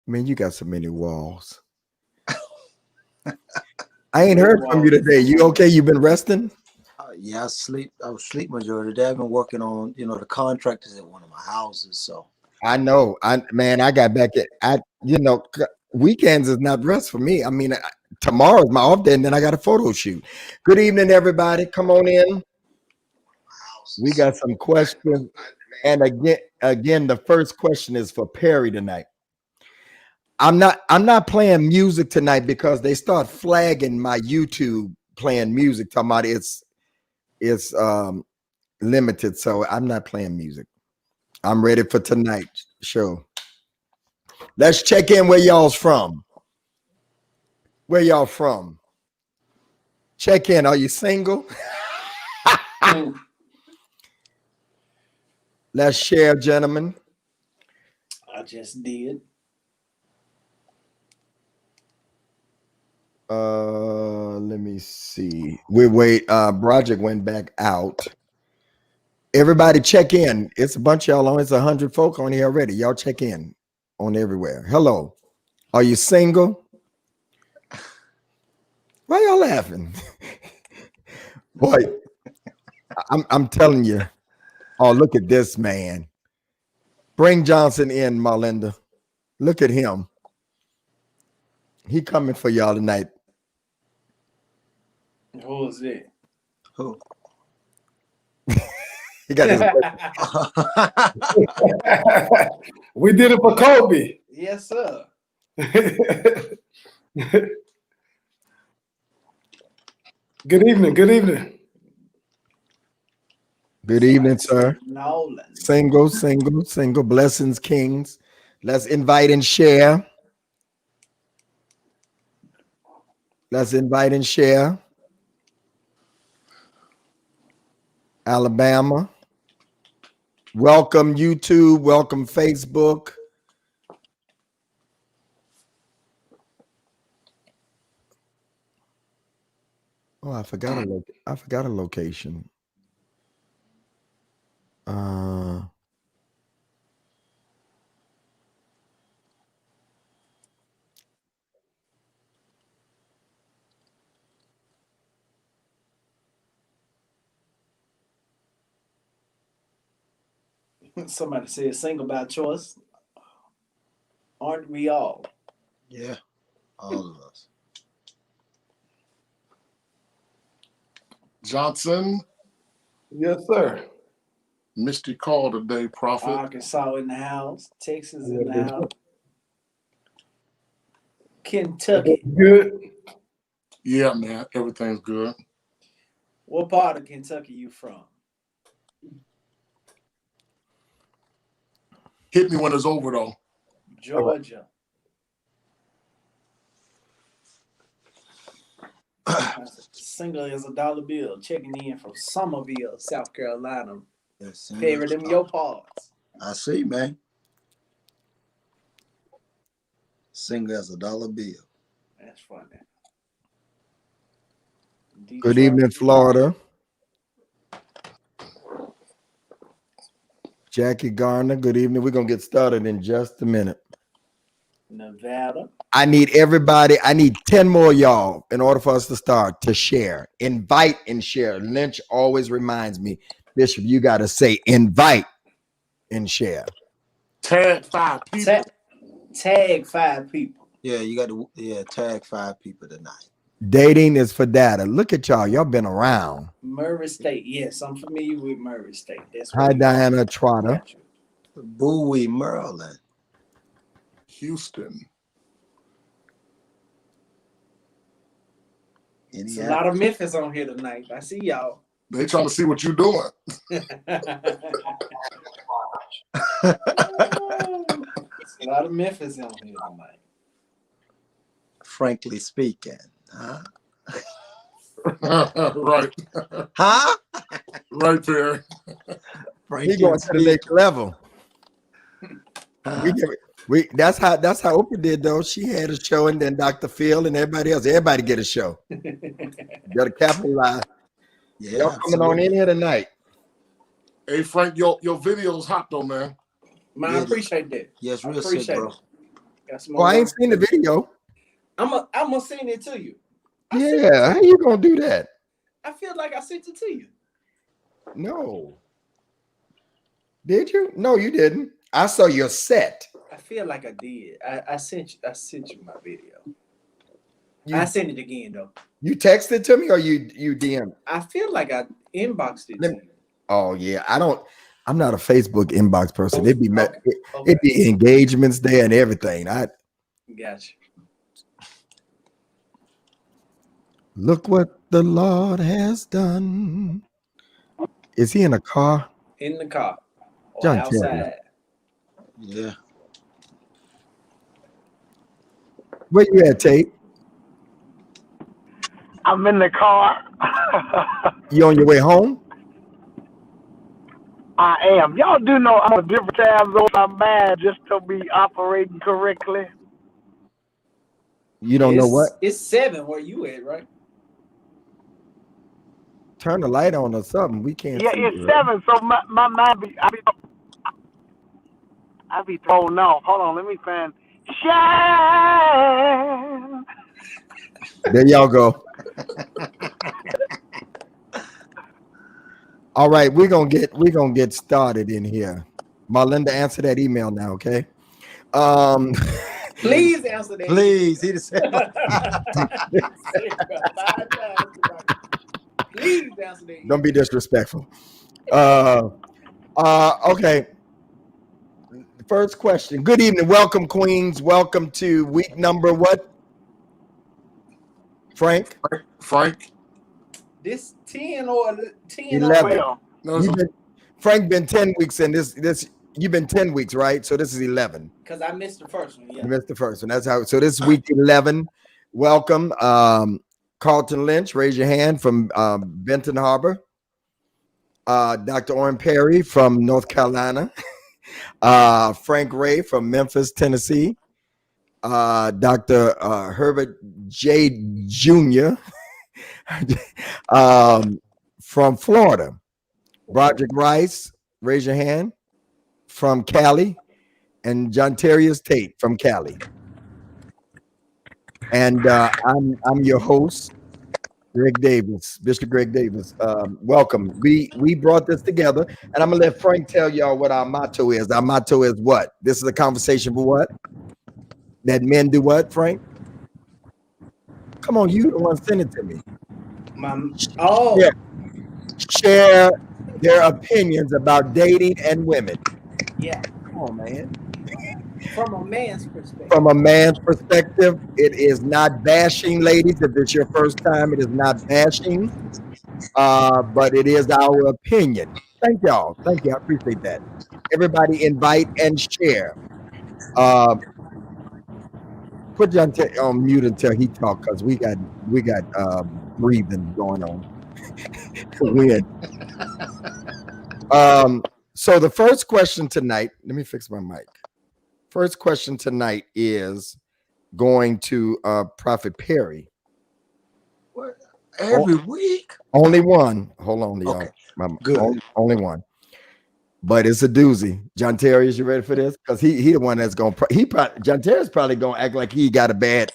Man, you got so many walls. I ain't heard from you today. You okay? You been resting? Yeah, I sleep. I was sleep majority of the day. I've been working on, the contractors at one of my houses. So I know. I got back weekends is not rest for me. I mean, tomorrow's my off day, and then I got a photo shoot. Good evening, everybody. Come on in. We got some questions, and again, the first question is for Perry tonight. I'm not playing music tonight because they start flagging my YouTube playing music, talking about it's limited, so I'm not playing music. I'm ready for tonight's show. Let's check in where y'all's from. Where y'all from? Check in. Are you single? Let's share, gentlemen. I just did. Let me see. Broderick went back out. Everybody check in. It's a bunch of y'all on. It's 100 folk on here already. Y'all check in on everywhere. Hello. Are you single? Why y'all laughing? Boy, I'm telling you. Oh, look at this man. Bring Johnson in, Marlinda. Look at him. He coming for y'all tonight. Who is it? who? He got this. We did it for Kobe. Yes, sir. Good evening. Good evening. Good evening, sir. Nolan. Single. Blessings, kings. Let's invite and share. Alabama. Welcome, YouTube. Welcome, Facebook. Oh, I forgot a location. Somebody said single by choice. Aren't we all? Yeah, all of us. Johnson. Yes, sir. Misty call today, Prophet. Arkansas in the house. Texas in the house. Kentucky. Good. Yeah, man. Everything's good. What part of Kentucky you from? Hit me when it's over, though. Georgia. Single as a dollar bill. Checking in from Summerville, South Carolina. Yes, Favor them your parts. I see, man. Single as a dollar bill. That's funny. Good evening, Florida. Jackie Garner, good evening. We're going to get started in just a minute. Nevada. I need everybody. I need 10 more y'all in order for us to start to share. Invite and share. Lynch always reminds me, Bishop, you got to say invite and share. Tag 5 people. Tag 5 people. Yeah, you got to tag 5 people tonight. Dating is for data. Look at y'all. Y'all been around. Murray State. Yes, I'm familiar with Murray State. That's Hi, Diana Trotter. Bowie, Maryland. Houston. It's a lot of Memphis on here tonight. I see y'all. They trying to see what you're doing. It's a lot of Memphis on here tonight. Frankly speaking, huh? Right. Huh? Right there. He going to the next level. That's how Oprah did though. She had a show, and then Dr. Phil and everybody get a show. Got to capitalize. Yeah, y'all coming on in here tonight. Hey Frank, your video's hot though, man. Man, I appreciate that. Yes, real sick, bro. Got some Oh, more I ain't work. seen the video. I'm gonna send it to you. Yeah, how you gonna do that? I feel like I sent it to you. No. Did you? No, you didn't. I saw your set. I feel like I did. I sent you my video. You, I sent it again though. you texted to me or you DM? I feel like I inboxed it Let to me- you. Oh yeah, I'm not a Facebook inbox person. It'd be Okay. it'd be engagements there and everything. Gotcha. Look what the Lord has done. Is he in a car? In the car or John outside. Yeah. Where you at, Tate? I'm in the car. You on your way home? I am. Y'all do know I'm a different time zone. I'm mad just to be operating correctly. You don't know what? It's 7 where you at, right? Turn the light on or something. We can't Yeah, see it's you. 7, so my mind I be thrown off. Hold on, let me find shine. There y'all go. All right, we're gonna get started in here. Marlinda, answer that email now, okay? Please answer that. Please, he just said. Please answer that. Don't be disrespectful. Okay. First question. Good evening. Welcome, Queens. Welcome to week number what? Frank? Frank. This 10 or 10 11. Well, No, it's Frank been 10 weeks in this you've been 10 weeks, right? So this is 11. because I missed the first one. You Yeah. missed the first one. That's how. So this is week 11. Welcome, Carlton Lynch. Raise your hand from Benton Harbor. Dr. Orrin Perry from North Carolina. Frank Ray from Memphis, Tennessee. Dr. Herbert J. Jr. From Florida. Broderick Rice, raise your hand, from Cali. And John Terrius Tate from Cali. And I'm your host, Greg Davis, Bishop Greg Davis. Welcome. We brought this together, and I'm gonna let Frank tell y'all what our motto is. Our motto is what? This is a conversation for what? That men do what, Frank? Come on, you the one send it to me. Oh, Share their opinions about dating and women. yeah. Come on, man. From a man's perspective. From a man's perspective, it is not bashing, ladies. If it's your first time, it is not bashing, but it is our opinion. Thank y'all. Thank you. I appreciate that. Everybody invite and share. Put John on mute until he talks, because we got breathing going on. Weird. So the first question tonight, let me fix my mic. First question tonight is going to Prophet Perry. What? Every week? Only one. Hold on, y'all. Okay. Good. Only one. But it's a doozy. John Terry, is you ready for this? Because he the one that's going to John Terry's probably gonna act like he got a bad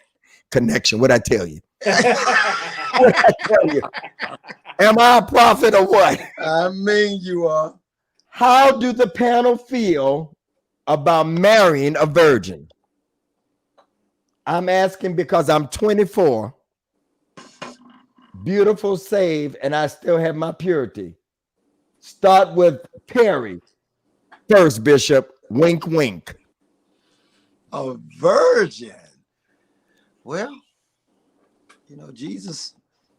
connection. What'd I tell you? What'd I tell you? Am I a prophet or what? I mean, you are. How do the panel feel about marrying a virgin? I'm asking because I'm 24, beautiful, saved, and I still have my purity. Start with Perry first, Bishop. Wink, wink. A virgin. Well, you know, Jesus'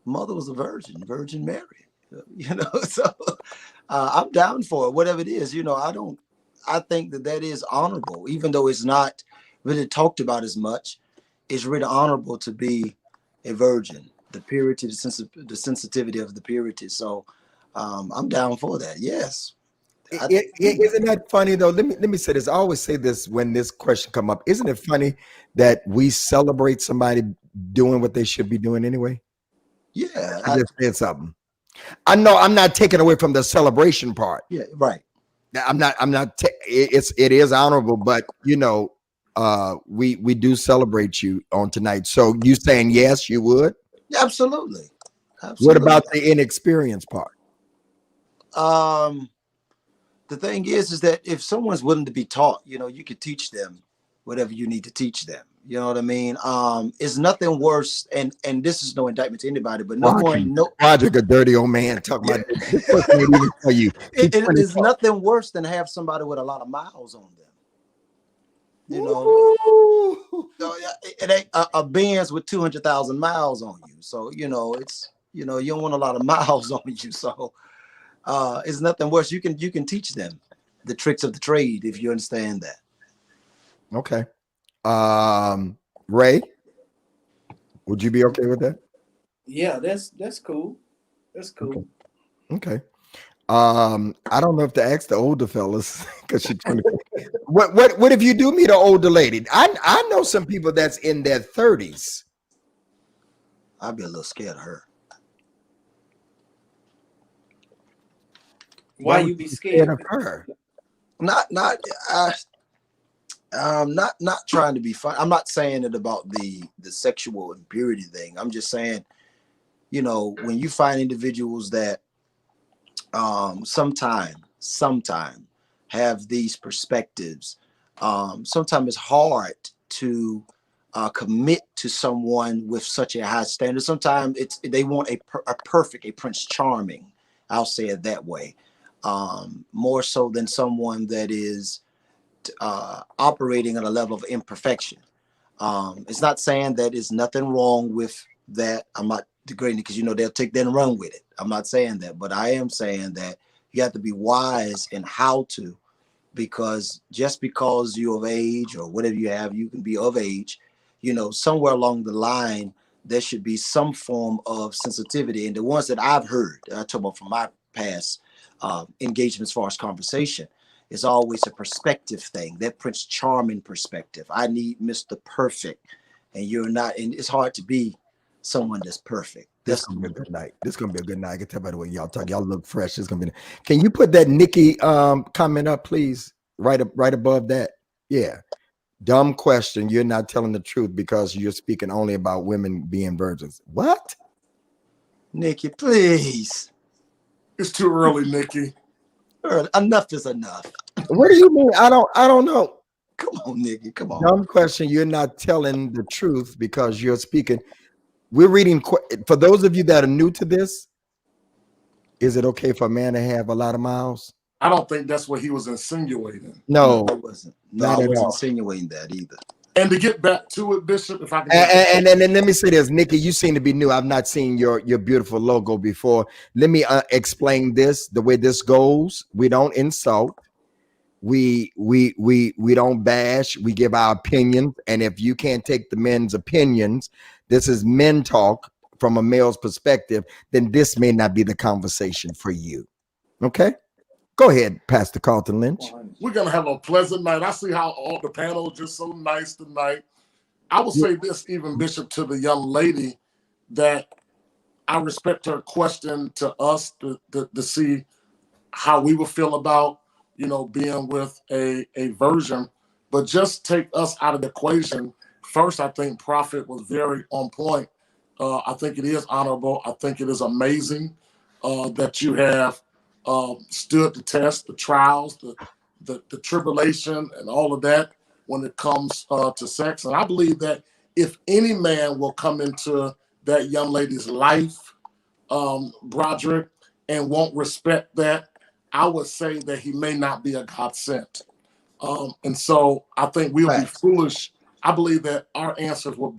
mother was a virgin, Virgin Mary. You know, so I'm down for it, whatever it is. You know, I think that is honorable, even though it's not really talked about as much. It's really honorable to be a virgin, the purity, the sensitivity of the purity. So I'm down for that. Yes. Isn't that funny though? Let me say this. I always say this when this question come up. Isn't it funny that we celebrate somebody doing what they should be doing anyway? Yeah. I just said something. I know I'm not taking away from the celebration part. Yeah, right. I'm not. It is honorable, but you know, we do celebrate you on tonight. So you saying yes, you would? Yeah, absolutely. What about the inexperienced part? The thing is that if someone's willing to be taught, you could teach them whatever you need to teach them. You know what I mean? It's nothing worse, and this is no indictment to anybody, but Project, a dirty old man talking about this person ain't even for you. It is nothing worse than have somebody with a lot of miles on them. It ain't a Benz with 200,000 miles on you. So it's you don't want a lot of miles on you. So it's nothing worse. You can teach them the tricks of the trade if you understand that. Okay. Ray, would you be okay with that? Yeah, that's cool. That's cool. Okay. I don't know if to ask the older fellas because she's 20. What if you do meet an older lady? I know some people that's in their 30s. I'd be a little scared of her. Why you be scared of her? Not trying to be fun. I'm not saying it about the sexual impurity thing. I'm just saying, when you find individuals that sometime have these perspectives, sometimes it's hard to commit to someone with such a high standard. Sometimes they want a perfect, a Prince Charming. I'll say it that way. More so than someone that is operating at a level of imperfection. It's not saying that there's nothing wrong with that. I'm not degrading it because they'll take that and run with it. I'm not saying that, but I am saying that you have to be wise in how to, because just because you're of age or whatever you can be of age, somewhere along the line there should be some form of sensitivity. And the ones that I've heard, I talk about from my past engagement as far as conversation, is always a perspective thing, that Prince Charming perspective. I need Mr. Perfect, and you're not, and it's hard to be someone that's perfect. This gonna be a good night. This gonna be a good night. I can tell by the way y'all talk. Y'all look fresh. It's gonna be. Can you put that Nikki comment up, please? Right above that. Yeah. Dumb question. You're not telling the truth because you're speaking only about women being virgins. What? Nikki, please. It's too early, Nikki. Enough is enough. What do you mean? I don't know. Come on, Nikki. Come on. Dumb question. You're not telling the truth because you're speaking. We're reading. For those of you that are new to this, is it okay for a man to have a lot of miles? I don't think that's what he was insinuating. No, it wasn't. No, I wasn't insinuating that either. And to get back to it, Bishop, if I can. And then let me say this, Nikki, you seem to be new. I've not seen your beautiful logo before. Let me explain this. The way this goes, we don't insult. We don't bash. We give our opinions. And if you can't take the men's opinions, this is men talk from a male's perspective, then this may not be the conversation for you. Okay? Go ahead, Pastor Carlton Lynch. We're going to have a pleasant night. I see how all the panel is just so nice tonight. I will say this, even Bishop, to the young lady, that I respect her question to us to see how we would feel about, being with a virgin. But just take us out of the equation. First, I think Prophet was very on point. I think it is honorable. I think it is amazing that you have stood the test, the trials, the tribulation, and all of that when it comes to sex. And I believe that if any man will come into that young lady's life, Broderick, and won't respect that, I would say that he may not be a God sent. And so I think we'll be foolish. I believe that our answers will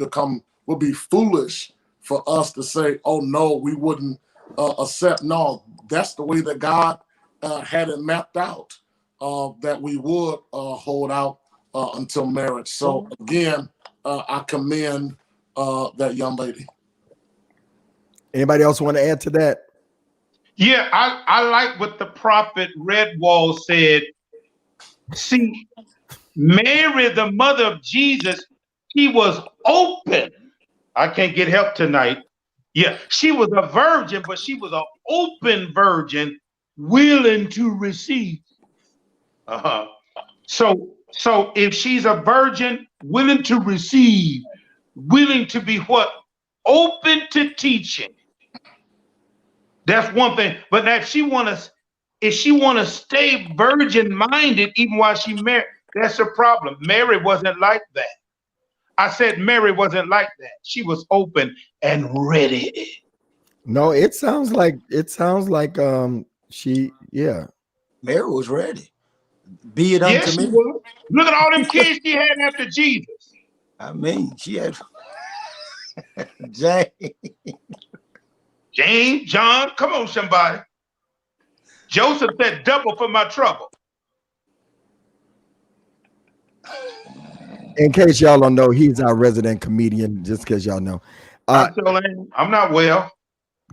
be foolish for us to say, oh no, we wouldn't accept. No, that's the way that God had it mapped out, that we would hold out until marriage. So again, I commend that young lady. Anybody else want to add to that? Yeah, I like what the prophet Redwall said. See, Mary, the mother of Jesus, she was open. I can't get help tonight. Yeah, she was a virgin, but she was an open virgin, willing to receive. So So if she's a virgin, willing to receive, willing to be what? Open to teaching. That's one thing. But now if she wanna stay virgin-minded even while she married, that's a problem. Mary wasn't like that. I said Mary wasn't like that. She was open and ready. No, it sounds like she, yeah. Mary was ready. Be it unto Yes, she me. was. Look at all them kids she had after Jesus. I mean, she had James. James, John, come on, somebody. Joseph said, double for my trouble. In case y'all don't know, he's our resident comedian. Just because y'all know, I'm telling, I'm not well,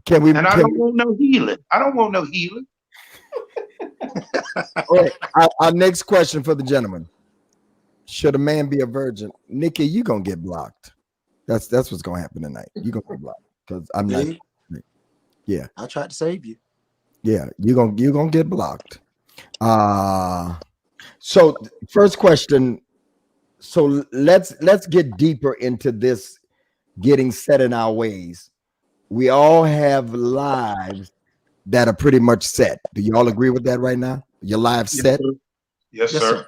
can we? and I don't want no healing. I don't want no healing. All right, our next question for the gentleman: should a man be a virgin? Nikki, you gonna get blocked. That's what's gonna happen tonight. You gonna get blocked because I'm not. Big. Yeah, I tried to save you. yeah, you gonna get blocked. So first question. So let's get deeper into this getting set in our ways. We all have lives that are pretty much set. Do you all agree with that right now? Your lives set? Yes, Yes, sir. sir.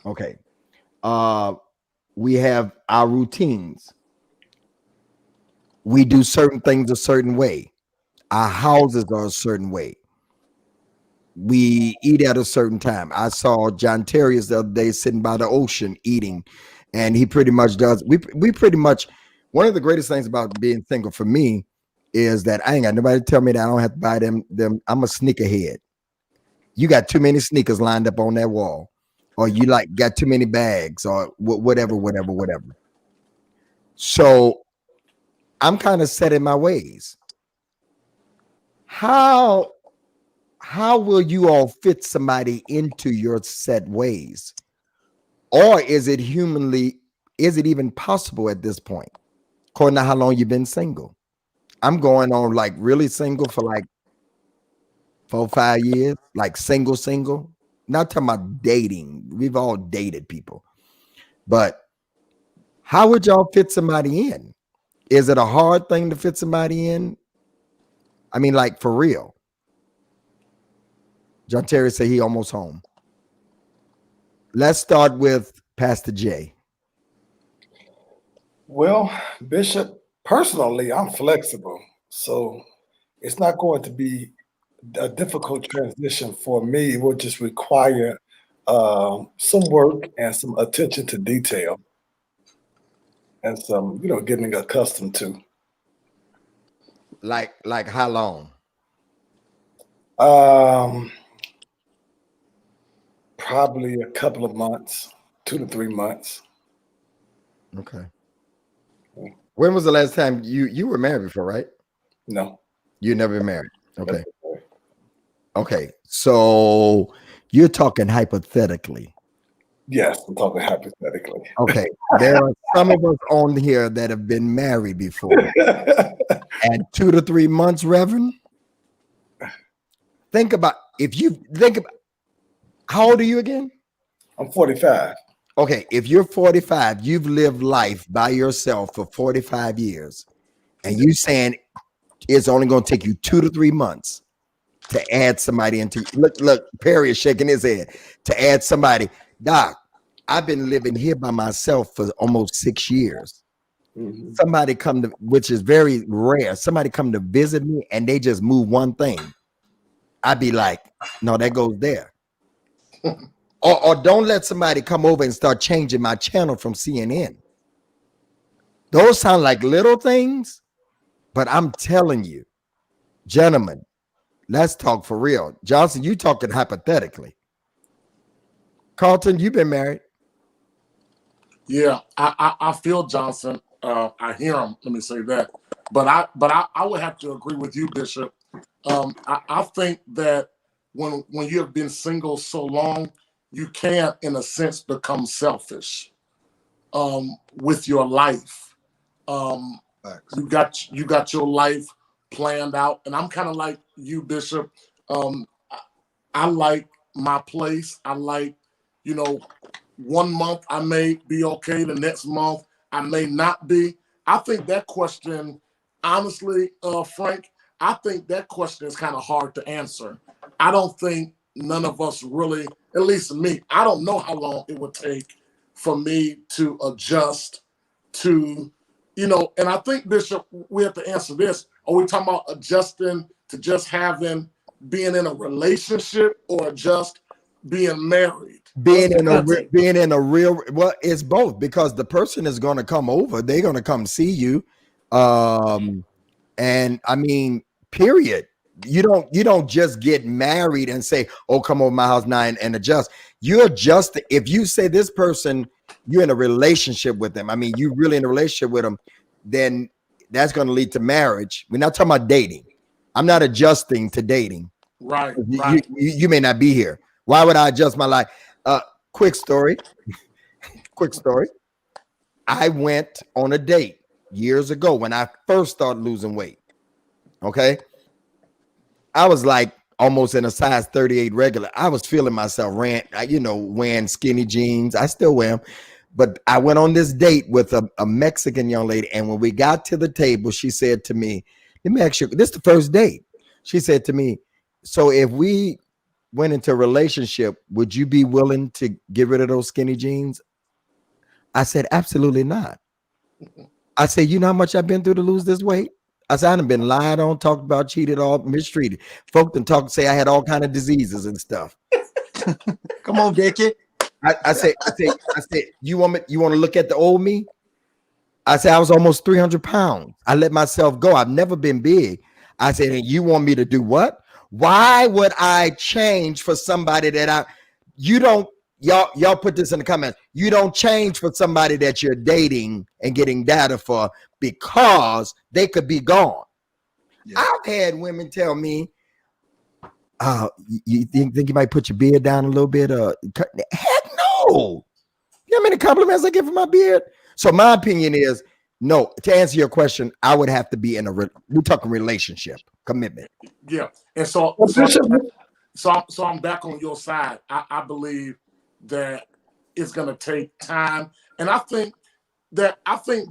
Okay. We have our routines. We do certain things a certain way. Our houses are a certain way. We eat at a certain time. I saw John Terriers the other day sitting by the ocean eating, and he pretty much does. We pretty much, one of the greatest things about being single for me is that I ain't got nobody to tell me that I don't have to buy them. I'm a sneakerhead. You got too many sneakers lined up on that wall, or you like got too many bags, or whatever. So I'm kind of set in my ways. How will you all fit somebody into your set ways? Or is it even possible at this point? According to how long you've been single. I'm going on like really single for like 4-5 years, like single. Not talking about dating. We've all dated people. But how would y'all fit somebody in? Is it a hard thing to fit somebody in? I mean, like for real. John Terry said he almost home. Let's start with Pastor J. Well, Bishop, personally, I'm flexible, so it's not going to be a difficult transition for me. It will just require some work and some attention to detail, and some, getting accustomed to. Like how long? Probably a couple of months, 2 to 3 months. Okay. When was the last time you were married before, right? No. You never been married. Okay. Okay. So you're talking hypothetically. Yes, I'm talking hypothetically. Okay. There are some of us on here that have been married before. And 2 to 3 months, Reverend. Think about how old are you again? I'm 45. Okay, if you're 45, you've lived life by yourself for 45 years, and you saying it's only going to take you 2 to 3 months to add somebody into. Look, Perry is shaking his head. To add somebody, Doc, I've been living here by myself for almost 6 years. Mm-hmm. Somebody come to, which is very rare. Somebody come to visit me, and they just move one thing. I'd be like, no, that goes there. Or don't let somebody come over and start changing my channel from CNN. Those sound like little things, but I'm telling you, gentlemen, let's talk for real. Johnson, you talking hypothetically. Carlton, you've been married. Yeah, I feel Johnson. I hear him. Let me say that. But I would have to agree with you, Bishop. I think that when you have been single so long, you can, in a sense, become selfish with your life. You got your life planned out, and I'm kind of like you, Bishop. I like my place. I like, 1 month I may be okay, the next month I may not be. I think that question, honestly, Frank, I think that question is kind of hard to answer. I don't think none of us really, at least me, I don't know how long it would take for me to adjust to, and I think, Bishop, we have to answer this. Are we talking about adjusting to just being in a relationship, or just being married? Being in a real, well, it's both, because the person is going to come over, they're going to come see you, and I mean, period. You don't just get married and say, oh, come over my house now and adjust. You adjust. If you say this person, you're in a relationship with them, I mean, you really in a relationship with them, then that's going to lead to marriage. We're not talking about dating. I'm not adjusting to dating. Right. You may not be here. Why would I adjust my life? Quick story. I went on a date years ago when I first started losing weight. Okay. I was like almost in a size 38 regular. I was feeling myself, wearing skinny jeans. I still wear them. But I went on this date with a Mexican young lady. And when we got to the table, she said to me, let me ask you, this is the first date. She said to me, so if we went into a relationship, would you be willing to get rid of those skinny jeans? I said, absolutely not. I said, you know how much I've been through to lose this weight? I said, I've been lied on, talked about, cheated, all mistreated. Folk can say I had all kind of diseases and stuff. Come on, Vicky. I said, you want to look at the old me? I said, I was almost 300 pounds. I let myself go. I've never been big. I said, and you want me to do what? Why would I change for somebody that y'all put this in the comments. You don't change for somebody that you're dating and getting data for, because they could be gone. Yeah. I've had women tell me, you think you might put your beard down a little bit? Heck no. You know how many compliments I get for my beard? So my opinion is, no, to answer your question, I would have to be we're talking relationship, commitment. Yeah. And so I'm back on your side. I believe that it's going to take time. And I think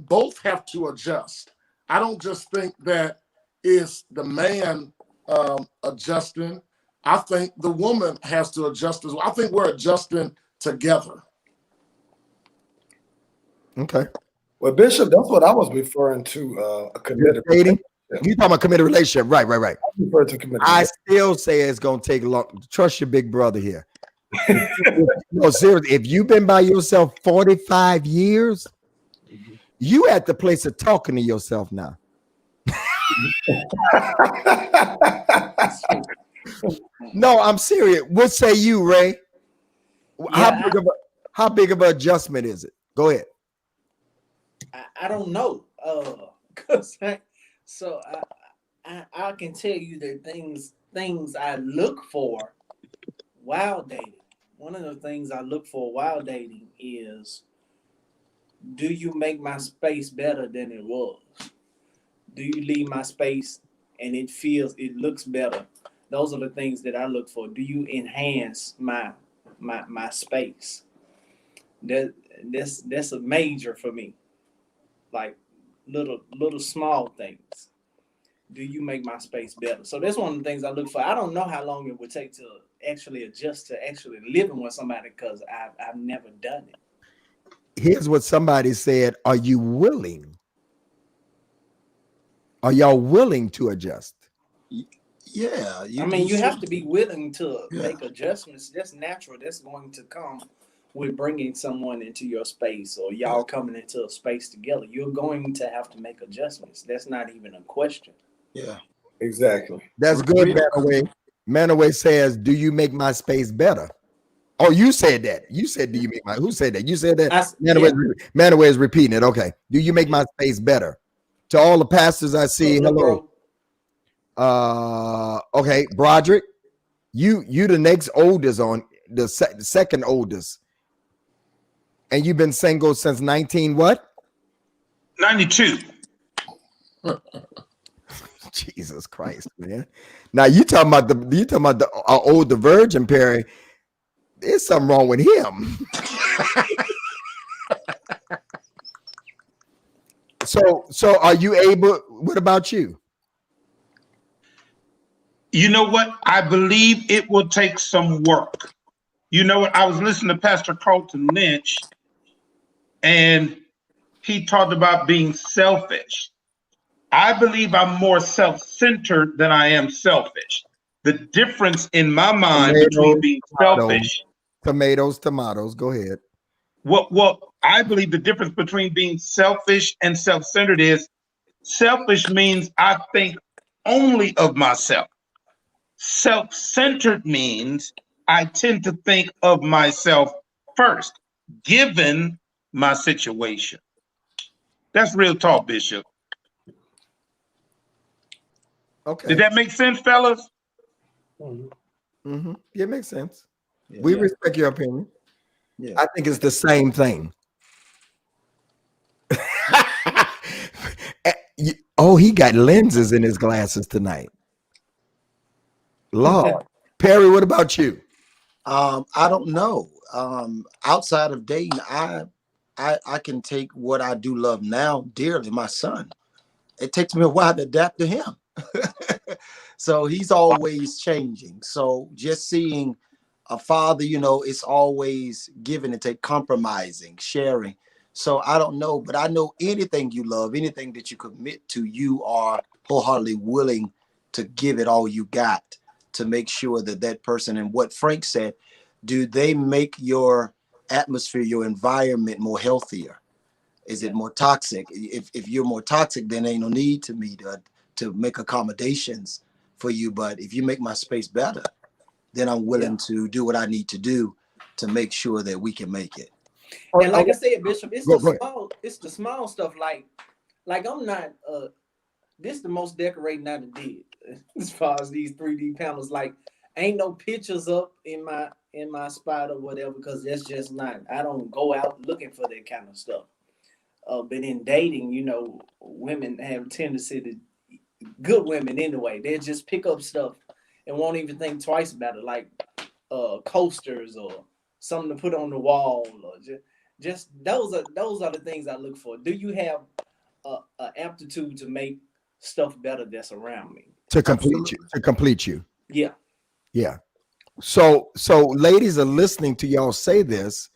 both have to adjust. I don't just think that it's the man adjusting. I think the woman has to adjust as well. I think we're adjusting together. Okay. Well, Bishop, that's what I was referring to. A committed relationship. You talking about committed relationship, right? I refer to committed. I still say it's gonna take long. Trust your big brother here. No, seriously. If you've been by yourself 45 years, you at the place of talking to yourself now. No, I'm serious. What say you, Ray? Yeah, how big of an adjustment is it? Go ahead. I don't know. So I can tell you the things I look for while dating. One of the things I look for while dating is, do you make my space better than it was? Do you leave my space and it looks better? Those are the things that I look for. Do you enhance my space? That's a major for me. Like little small things. Do you make my space better? So that's one of the things I look for. I don't know how long it would take to actually adjust to actually living with somebody, because I've never done it. Here's what somebody said. Are you willing? Are y'all willing to adjust? Yeah. You have to be willing to make adjustments. That's natural. That's going to come with bringing someone into your space, or y'all coming into a space together. You're going to have to make adjustments. That's not even a question. Yeah, exactly. That's good. Manaway says, do you make my space better? Oh, you said that. You said, do you make my, who said that? You said that? Manaway is repeating it. Okay. Do you make my space better? To all the pastors I see, hello. Okay, Broderick, you the next oldest on the second oldest. And you've been single since 92. Jesus Christ, man. Now you talking about the older virgin, Perry. There's something wrong with him. So are you able? What about you? You know what? I believe it will take some work. You know what? I was listening to Pastor Carlton Lynch, and he talked about being selfish. I believe I'm more self-centered than I am selfish. The difference in my mind between Tomatoes, being tomatoes, selfish, tomatoes. Go ahead. what I believe the difference between being selfish and self-centered is selfish means I think only of myself. Self-centered means I tend to think of myself first, given my situation. That's real talk, Bishop. Okay. Did that make sense, fellas? Mm-hmm. Yeah, it makes sense. Yeah. We respect your opinion. Yeah. I think it's the same thing. Oh, he got lenses in his glasses tonight. Lord. Perry, what about you? I don't know. Outside of dating, I can take what I do love now dearly, my son. It takes me a while to adapt to him. So he's always changing. So just seeing a father, it's always giving and take, compromising, sharing. So I don't know, but I know anything you love, anything that you commit to, you are wholeheartedly willing to give it all you got to make sure that that person, and what Frank said, do they make your atmosphere, your environment more healthier? Is it more toxic? If you're more toxic, then ain't no need to me to make accommodations for you. But if you make my space better, then I'm willing to do what I need to do to make sure that we can make it. And like I said, Bishop, it's Go the ahead. it's the small stuff. Like I'm not this the most decorating I did as far as these 3D panels. Like ain't no pictures up in my spot or whatever, because that's just not, I don't go out looking for that kind of stuff. But in dating, women have a tendency to, good women anyway, they just pick up stuff and won't even think twice about it, like coasters or something to put on the wall, or just those are the things I look for. Do you have a aptitude to make stuff better that's around me? To complete you. Yeah. Yeah. So ladies are listening to y'all say this.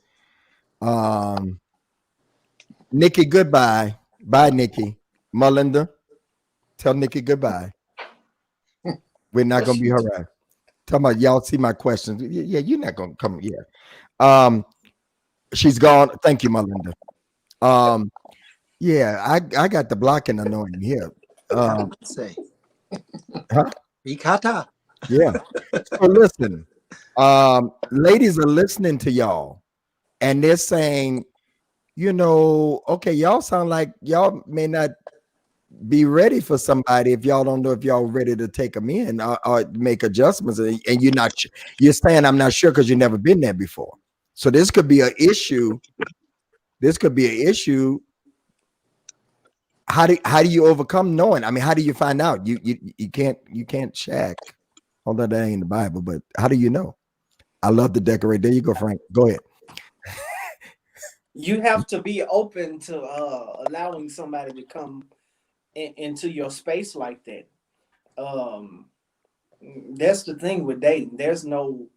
Nikki, goodbye. Bye, Nikki. Melinda, tell Nikki goodbye. We're not gonna be her right. Tell about y'all see my questions. Yeah, you're not gonna come. Yeah. She's gone. Thank you, Melinda. Yeah, I got the blocking anointing here. Say, Huh? Ikata. Yeah. So listen, ladies are listening to y'all, and they're saying, okay, y'all sound like y'all may not be ready for somebody if y'all don't know if y'all ready to take them in or make adjustments, and you're not. You're saying I'm not sure because you've never been there before. So this could be an issue. This could be an issue. How do you overcome knowing? I mean, how do you find out? You can't check. Although that ain't in the Bible, but how do you know? I love to decorate. There you go, Frank. Go ahead. You have to be open to allowing somebody to come into your space like that. That's the thing with dating. There's no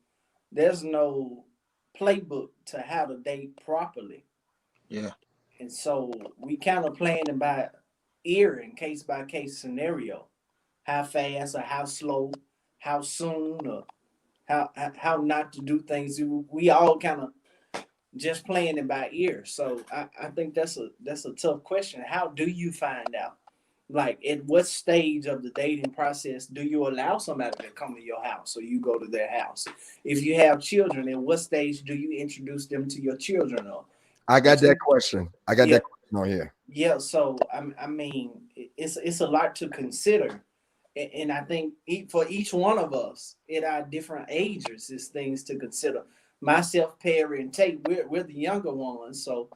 playbook to how to date properly. Yeah. And so we kind of playing it by ear and case by case scenario. How fast or how slow, how soon, or how not to do things. We all kind of just playing it by ear. So I think that's a tough question. How do you find out? Like, at what stage of the dating process do you allow somebody to come to your house or you go to their house? If you have children, at what stage do you introduce them to your children? Or I got that question. I got that question on here. Yeah, so I mean, it's a lot to consider, and I think for each one of us at our different ages, is things to consider. Myself, Perry, and Tate, we're the younger ones, so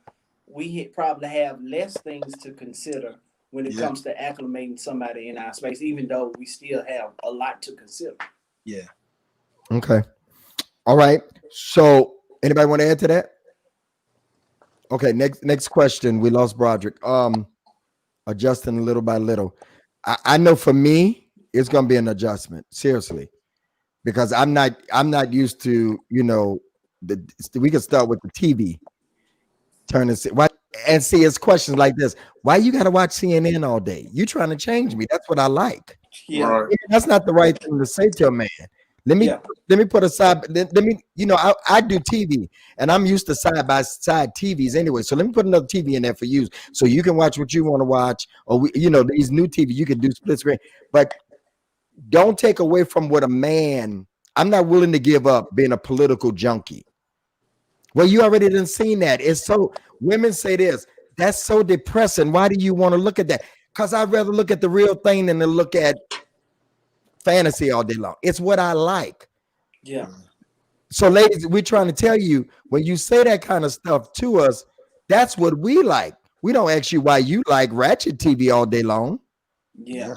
we probably have less things to consider when it comes to acclimating somebody in our space, even though we still have a lot to consider. Yeah. Okay. All right. So anybody want to add to that? Okay, next question. We lost Broderick. Adjusting little by little. I know for me, it's gonna be an adjustment, seriously, because I'm not used to, we can start with the TV. Turn and see why and see it's questions like this. Why you gotta watch CNN all day? You trying to change me. That's what I like. Yeah. Right. That's not the right thing to say to a man. Let me Yeah. let me put aside. Let me, I do TV, and I'm used to side by side TVs anyway. So let me put another TV in there for you, so you can watch what you want to watch, or these new TV you can do split screen. But don't take away from what a man. I'm not willing to give up being a political junkie. Well, you already done seen that. It's so women say this. That's so depressing. Why do you want to look at that? Because I'd rather look at the real thing than to look at fantasy all day long. It's what I like. Yeah. So, ladies, we're trying to tell you, when you say that kind of stuff to us, that's what we like. We don't ask you why you like ratchet TV all day long. Yeah.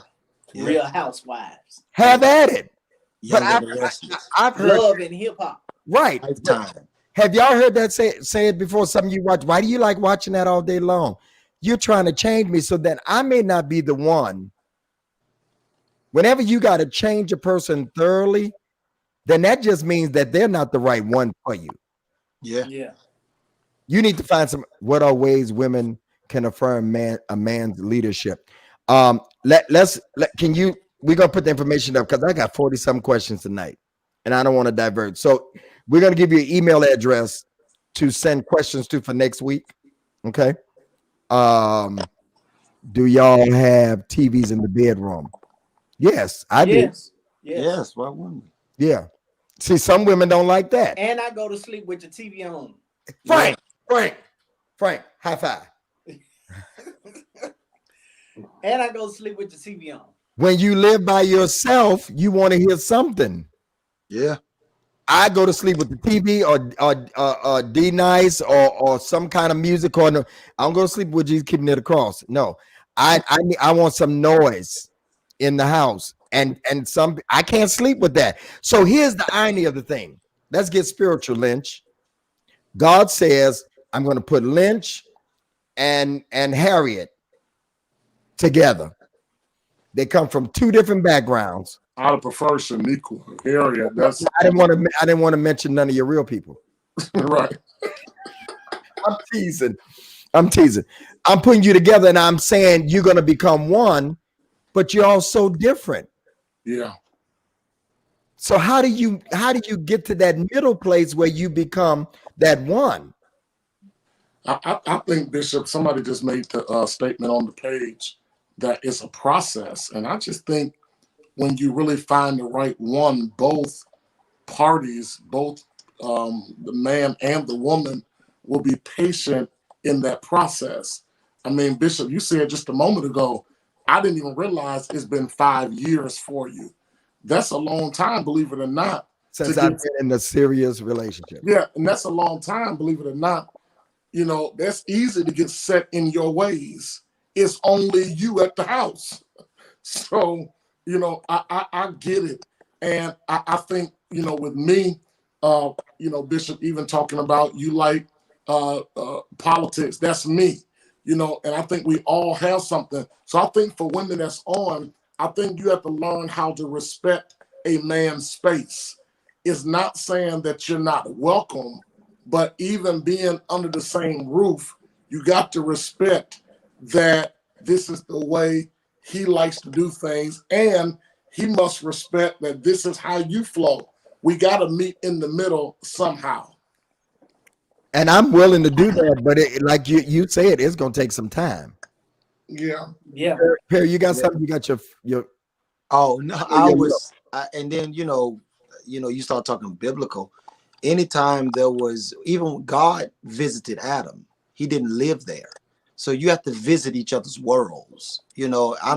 Yeah. Real Housewives. Have at it. Young But adolescents. I've heard Love and hip hop. right. Lifetime. Have y'all heard that say it before? Something you watch. Why do you like watching that all day long? You're trying to change me so that I may not be the one. Whenever you got to change a person thoroughly, then that just means that they're not the right one for you. Yeah. Yeah. You need to find what are ways women can affirm a man's leadership. Can you, we're gonna put the information up because I got 40-some questions tonight and I don't want to divert. So we're gonna give you an email address to send questions to for next week. Okay. Do y'all have TVs in the bedroom? Yes, I do. Yes. Yes. Why wouldn't we? Yeah. See, some women don't like that. And I go to sleep with the TV on. Frank, high five. And I go to sleep with the TV on. When you live by yourself, you want to hear something. Yeah. I go to sleep with the TV or D nice or some kind of music, or no, I don't go to sleep with Jesus keeping it across. No, I want some noise in the house, and some I can't sleep with that. So here's the irony of the thing. Let's get spiritual, Lynch. God says, I'm going to put Lynch and Harriet together. They come from two different backgrounds. I would prefer Shaniqua area. That's I didn't want to mention none of your real people. right. I'm teasing. I'm putting you together, and I'm saying you're going to become one, but you're all so different. Yeah. So how do you get to that middle place where you become that one? I think, Bishop, somebody just made the statement on the page that it's a process. And I just think when you really find the right one, both parties, both the man and the woman, will be patient in that process. I mean, Bishop, you said just a moment ago, I didn't even realize it's been 5 years for you. That's a long time, believe it or not. Since I've been in a serious relationship. Yeah, and that's a long time, believe it or not. You know, that's easy to get set in your ways. It's only you at the house. So, you know, I get it. And I think, you know, with me, you know, Bishop, even talking about you like politics, that's me, you know, and I think we all have something. So I think for women that's on, I think you have to learn how to respect a man's space. It's not saying that you're not welcome, but even being under the same roof, you got to respect that this is the way he likes to do things, and he must respect that this is how you flow. We got to meet in the middle somehow. And I'm willing to do that, but like you said, it's going to take some time. Yeah. Yeah. Perry, you got something? You got your Oh no, and then you start talking biblical. Anytime there was, even God visited Adam, he didn't live there. So you have to visit each other's worlds. You know, I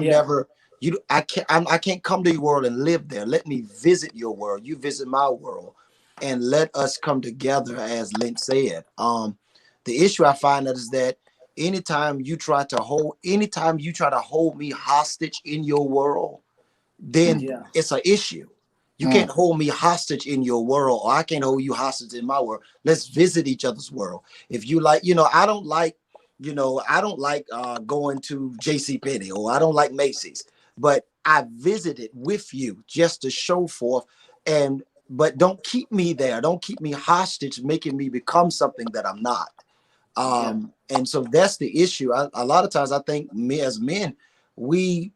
can't come to your world and live there. Let me visit your world. You visit my world, and let us come together, as Lynch said. The issue I find is that anytime you try to hold me hostage in your world, then it's an issue. You can't hold me hostage in your world, or I can't hold you hostage in my world. Let's visit each other's world. If you like, I don't like, going to JCPenney, or I don't like Macy's, but I visited with you just to show forth. But don't keep me there. Don't keep me hostage, making me become something that I'm not. And so that's the issue. A lot of times I think me as men, we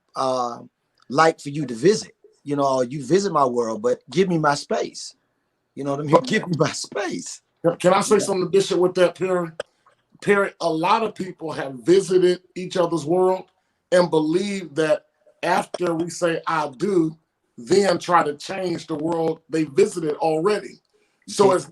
like for you to visit. You visit my world, but give me my space. You know what I mean? Give me my space. Can I say something to Bishop with that, Perry? Perry, a lot of people have visited each other's world and believe that after we say I do, then try to change the world they visited already. So it's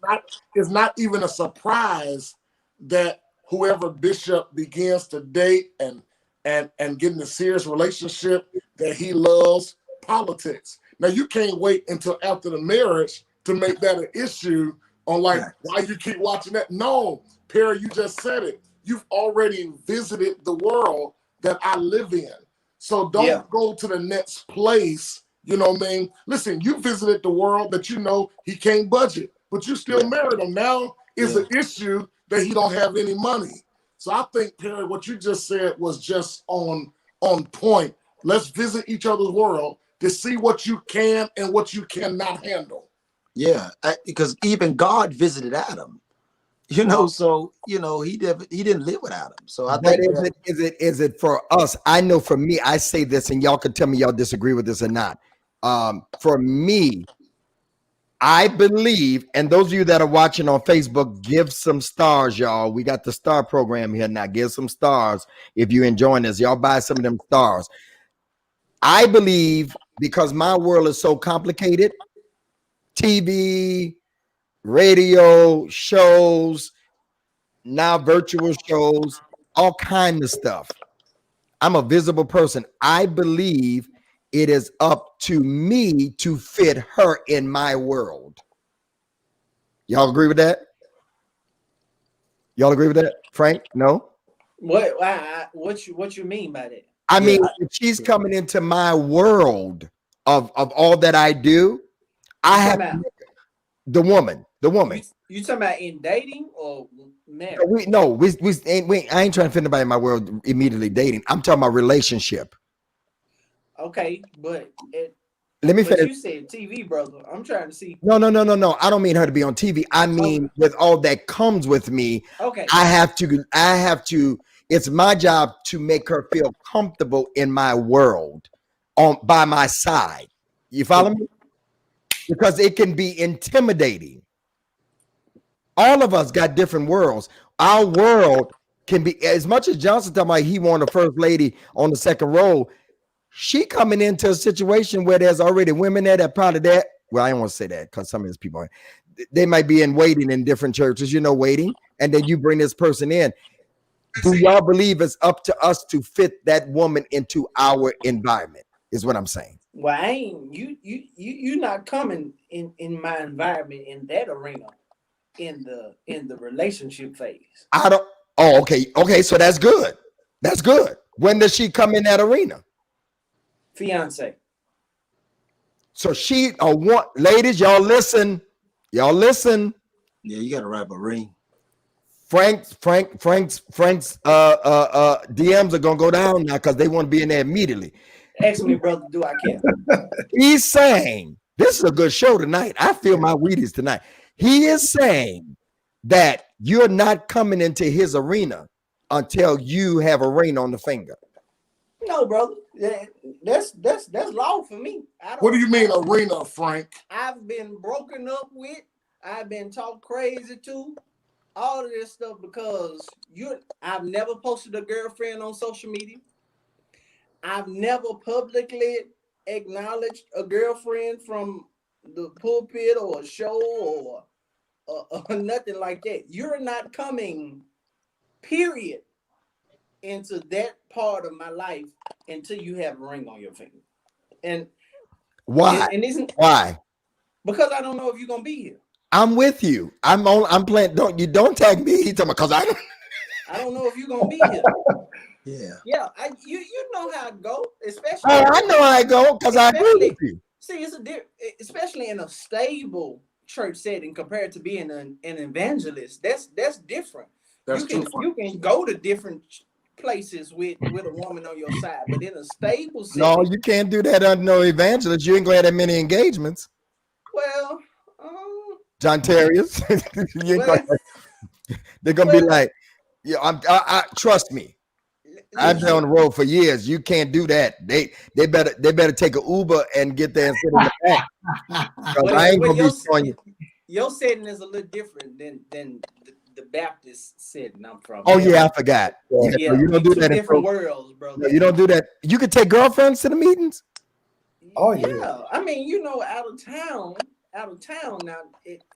not even a surprise that whoever Bishop begins to date and get in a serious relationship, that he loves politics. Now you can't wait until after the marriage to make that an issue on why you keep watching that. No, Perry, you just said it. You've already visited the world that I live in. So don't go to the next place. You know what I mean? Listen, you visited the world that he can't budget, but you still married him. Now is an issue that he don't have any money. So I think, Perry, what you just said was just on point. Let's visit each other's world to see what you can and what you cannot handle. Yeah, because even God visited Adam. So he didn't live with Adam. So I think is it for us? I know for me, I say this, and y'all can tell me y'all disagree with this or not. For me, I believe, and those of you that are watching on Facebook, give some stars, y'all. We got the star program here now. Give some stars if you're enjoying this. Y'all buy some of them stars. I believe, because my world is so complicated, TV, radio, shows, now virtual shows, all kinds of stuff. I'm a visible person. I believe it is up to me to fit her in my world. Y'all agree with that? Y'all agree with that? Frank? No? What you mean by that? I mean, if she's coming into my world of all that I do, I have to, the woman. You talking about in dating or marriage? I ain't trying to fit anybody in my world immediately dating. I'm talking about relationship. Okay, but let me finish. You said TV, brother. I'm trying to see. No. I don't mean her to be on TV. I mean, with all that comes with me, okay. I have to. It's my job to make her feel comfortable in my world, by my side. You follow me? Because it can be intimidating. All of us got different worlds. Our world can be, as much as Johnson talking about he wanted a first lady on the second row, she coming into a situation where there's already women there that probably that. Well, I don't want to say that because some of these people, they might be in waiting in different churches, waiting, and then you bring this person in. Do y'all believe it's up to us to fit that woman into our environment? Is what I'm saying. Well, I ain't you not coming in my environment in that arena, in the relationship phase. I don't. Oh, okay. So that's good. That's good. When does she come in that arena? Fiance. So ladies, y'all listen. Yeah, you gotta wrap a ring. Frank's DMs are gonna go down now because they want to be in there immediately. Ask me, brother, do I care? He's saying this is a good show tonight. I feel my Wheaties tonight. He is saying that you're not coming into his arena until you have a ring on the finger. No, brother. That's law for me. What do you mean arena, Frank? I've been broken up with. I've been talked crazy to. All of this stuff because I've never posted a girlfriend on social media. I've never publicly acknowledged a girlfriend from the pulpit or a show or nothing like that. You're not coming, period, into that part of my life until you have a ring on your finger. And why? Why? Because I don't know if you're gonna be here. I'm with you. I'm playing. Don't tag me. He's talking because I don't know if you're gonna be here. Yeah. Yeah. You know how it go, especially. I know how it go because I agree with you. See, it's especially in a stable church setting compared to being an evangelist. That's different. That's true. You can go to different places with a woman on your side, but in a stable setting, No, you can't do that under no evangelist. You ain't gonna have that many engagements. well, John Terriers. You ain't well, they're gonna be like, yeah, I trust me. I've been on the road for years. You can't do that. They better take an Uber and get there and sit in the back. Because I ain't gonna be showing you. Your setting is a little different than the Baptist setting I'm from. Oh yeah, I forgot. Yeah, so you don't do that in different worlds, bro. No, you don't do that. You can take girlfriends to the meetings. Oh yeah. I mean, out of town now,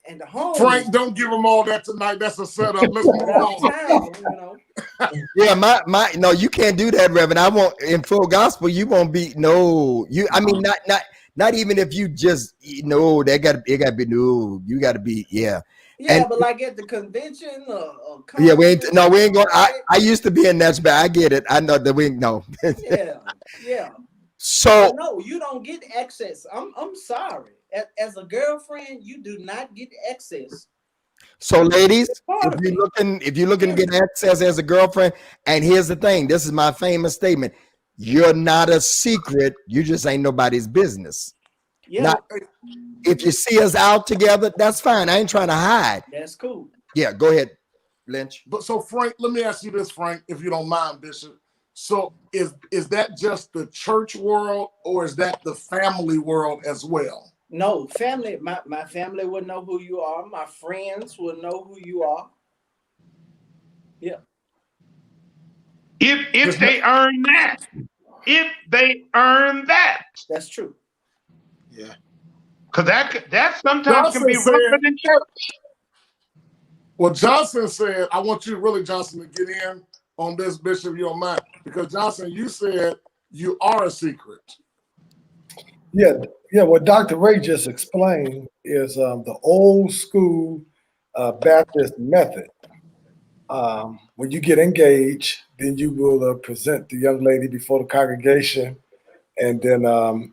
and the home. Frank, don't give them all that tonight. That's a setup. Let's move on. Yeah, my no, you can't do that, Reverend. I won't in full gospel. You won't be you. I mean, not even if you just it gotta be no. You gotta be Yeah, and, but like at the convention yeah, we ain't going. I used to be in that, but I get it. I know that we no. yeah. So no, you don't get access. I'm sorry. As a girlfriend, you do not get access. So, ladies, if you're looking to get access as a girlfriend, and here's the thing, this is my famous statement: you're not a secret. You just ain't nobody's business. Yeah. If you see us out together, that's fine. I ain't trying to hide. That's cool. Yeah, go ahead, Lynch. But so, Frank, let me ask you this, Frank, if you don't mind, Bishop. So, is that just the church world, or is that the family world as well? No, family. My family will know who you are. My friends will know who you are. Yeah. If they earn that. If they earn that. That's true. Yeah. Because that sometimes can be rougher than church. Well, Johnson said, I want you really, Johnson, to get in on this, Bishop, if you don't mind. Because, Johnson, you said you are a secret. Yeah. What Dr. Ray just explained is the old school Baptist method. When you get engaged, then you will present the young lady before the congregation, and then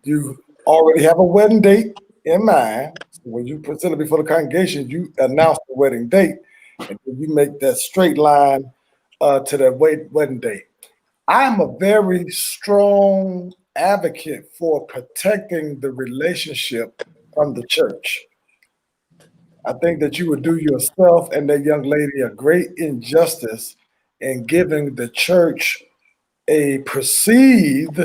you already have a wedding date in mind. So when you present it before the congregation, you announce the wedding date, and then you make that straight line to that wedding date. I'm a very strong advocate for protecting the relationship from the church. I think that you would do yourself and that young lady a great injustice in giving the church a perceived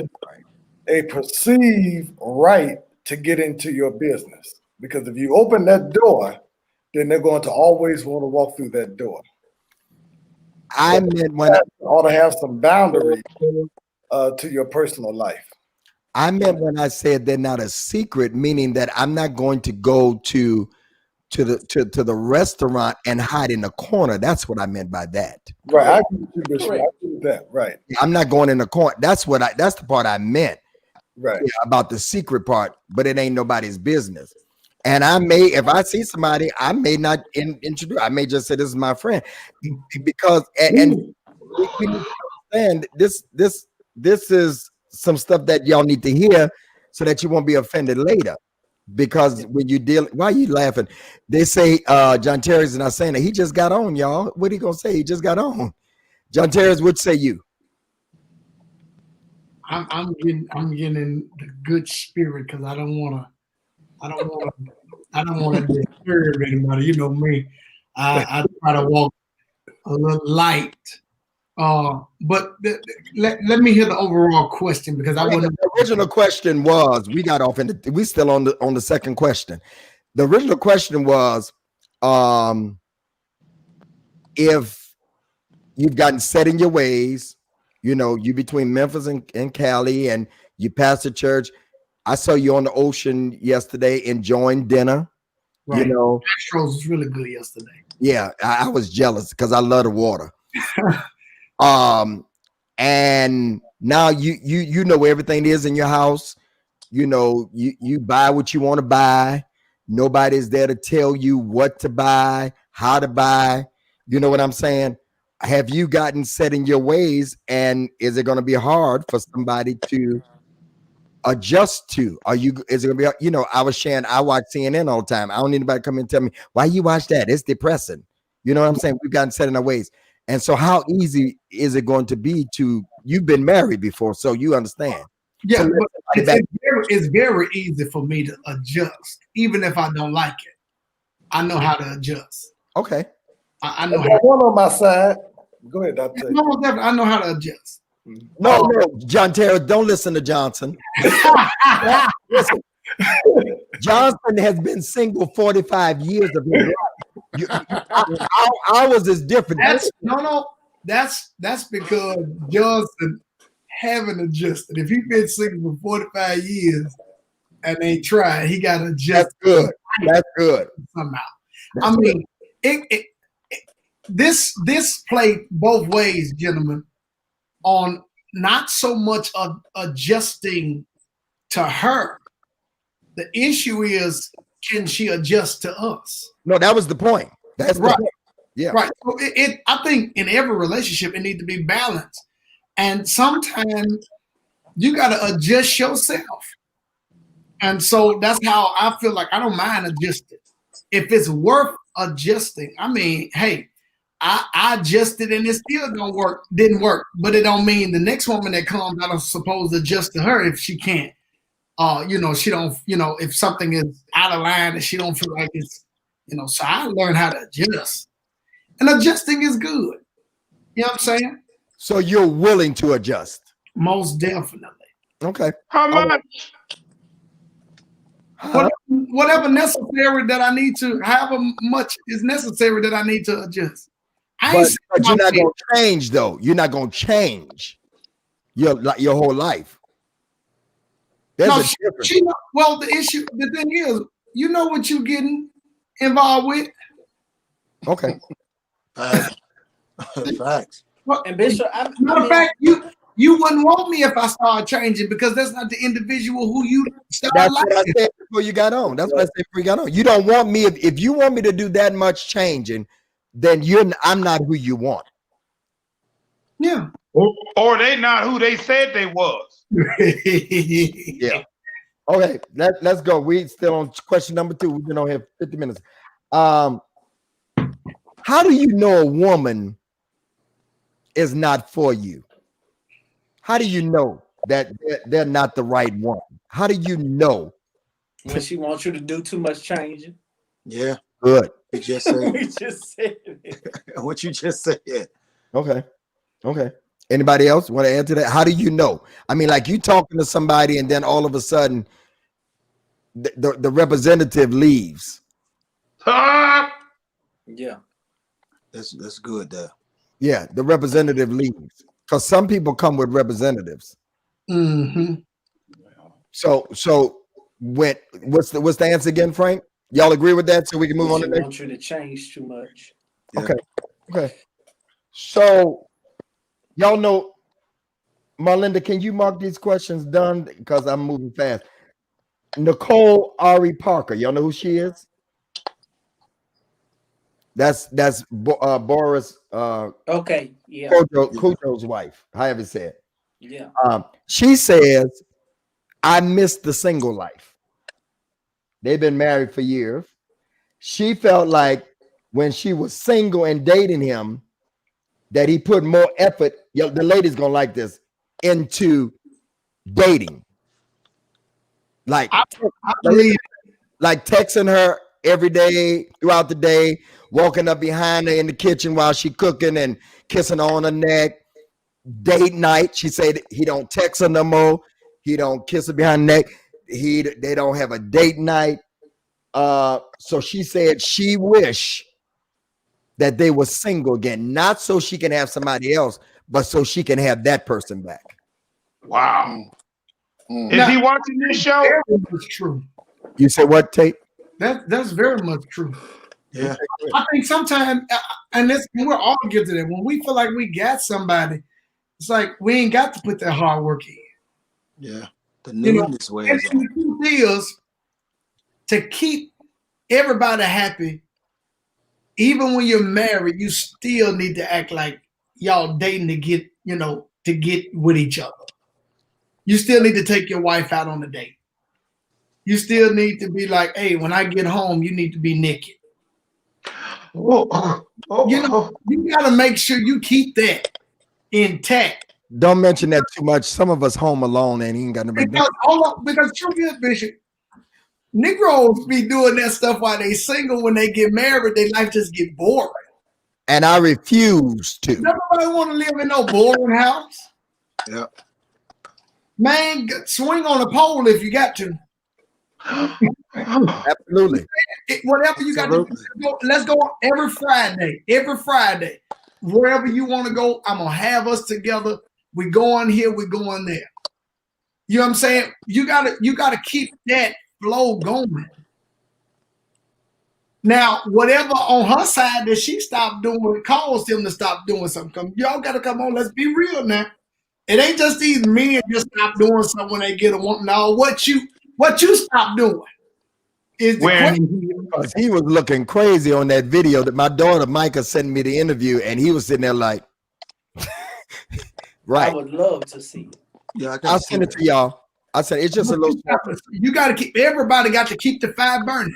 right to get into your business. Because if you open that door, then they're going to always want to walk through that door. I meant when I ought to have some boundaries to your personal life. I meant when I said they're not a secret, meaning that I'm not going to go to the restaurant and hide in a corner. That's what I meant by that. Right. I agree with you, Bishop. I agree with that. Right. I'm not going in the corner. That's the part I meant. Right. Yeah, about the secret part, but it ain't nobody's business. And I may, if I see somebody, I may not introduce. I may just say this is my friend, because and we need to understand this is some stuff that y'all need to hear so that you won't be offended later. Because when you deal, why are you laughing? They say John Terry's not saying that he just got on, y'all. What are you gonna say? He just got on. John Terry's, what say you? I'm getting in the good spirit because I don't want to disturb anybody. You know me. I try to walk a little light. But let me hear the overall question, because I want the original question was, we got off in we still on the second question. The original question was if you've gotten set in your ways, you between Memphis and Cali, and you pastor church. I saw you on the ocean yesterday enjoying dinner. Right. Astros was really good yesterday. Yeah, I was jealous because I love the water. And now you know everything is in your house. You buy what you want to buy. Nobody's there to tell you what to buy, how to buy. You know what I'm saying? Have you gotten set in your ways, and is it going to be hard for somebody to adjust to? Is it gonna be, I was sharing, I watch CNN all the time. I don't need anybody to come and tell me why you watch that. It's depressing. You know what I'm saying? We've gotten set in our ways. And so how easy is it going to be you've been married before, so you understand. Yeah, So but it's very easy for me to adjust, even if I don't like it. I know how to adjust. okay. I know I how. got one on my side. Go ahead, Dr. No, definitely, I know how to adjust. No, John Terry, don't listen to Johnson. Listen, Johnson has been single 45 years of his life. Ours is different. That's because Johnson haven't adjusted. If he's been single for 45 years and ain't tried, he got to adjust. That's good. Somehow. This played both ways, gentlemen, on not so much of adjusting to her. The issue is, can she adjust to us? No, that was the point. That's right. Yeah. Right. So I think in every relationship, it needs to be balanced. And sometimes you got to adjust yourself. And so that's how I feel like I don't mind adjusting. If it's worth adjusting, I mean, hey, I adjusted and it still didn't work. But it don't mean the next woman that comes, I don't suppose to adjust to her if she can't. She don't, if something is out of line and she don't feel like it's, so I learned how to adjust. And adjusting is good. You know what I'm saying? So you're willing to adjust? Most definitely. Okay. How much? Whatever necessary that I need to, however much is necessary that I need to adjust. But you're not going to change, though. You're not going to change your whole life. There's a difference. The thing is, you know what you're getting involved with. Okay. Facts. Well, And Bishop, matter of fact, you wouldn't want me if I started changing because that's not the individual who you start That's liking. what I said before you got on. That's what I said before you got on. You don't want me if you want me to do that much changing, then I'm not who you want. Yeah. Or they not who they said they was. Yeah. Okay, let's go. We still on question number 2. We've been on here 50 minutes. How do you know a woman is not for you? How do you know that they're not the right one? How do you know? When she wants you to do too much changing. Yeah. Good. We just said We just said it. what you just said. Okay. Anybody else want to add to that? How do you know? I mean, like you talking to somebody and then all of a sudden the representative leaves. Yeah. That's good there. Yeah, the representative leaves. Because some people come with representatives. Mm-hmm. So what's the answer again, Frank? Y'all agree with that so we can move on to next? Want you to change too much. Yeah. Okay. So y'all know, Marlinda, can you mark these questions done? Because I'm moving fast. Nicole Ari Parker. Y'all know who she is? That's Boris Okay. Yeah. Cujo's wife, however it's said. Yeah. She says, I miss the single life. They've been married for years. She felt like when she was single and dating him, that he put more effort, the lady's gonna like this, into dating. Like, I believe like texting her every day throughout the day, walking up behind her in the kitchen while she cooking and kissing her on her neck. Date night, she said he don't text her no more. He don't kiss her behind the neck. They don't have a date night. So she said she wish that they were single again, not so she can have somebody else, but so she can have that person back. Wow. Is he watching this show? very much true. You said what, Tate? That's very much true. Yeah. I think sometimes, and we're all guilty of that. When we feel like we got somebody, it's like we ain't got to put that hard work in. Yeah. The newness wears off. And the truth is, to keep everybody happy, even when you're married, you still need to act like y'all dating to get with each other. You still need to take your wife out on a date. You still need to be like, hey, when I get home, you need to be naked. You know, you got to make sure you keep that intact. Don't mention that too much. Some of us home alone and he ain't got nobody. Because truth is, Bishop, Negroes be doing that stuff while they single. When they get married, their life just get boring. And I refuse to. Nobody want to live in no boring house. Yeah. Man, swing on a pole if you got to. Absolutely. Whatever you got to do, let's go every Friday. Every Friday, wherever you want to go, I'm gonna have us together. We going here, we going there. You know what I'm saying? You gotta keep that flow going. Now, whatever on her side that she stopped doing caused him to stop doing something. Y'all gotta come on. Let's be real now. It ain't just these men just stop doing something when they get a woman. No, what you stop doing is the question. Because he was looking crazy on that video that my daughter Micah sent me the interview, and he was sitting there like, right. I would love to see it. Yeah, I'll send it to y'all. I said it's just a little. You got to keep. Everybody got to keep the fire burning.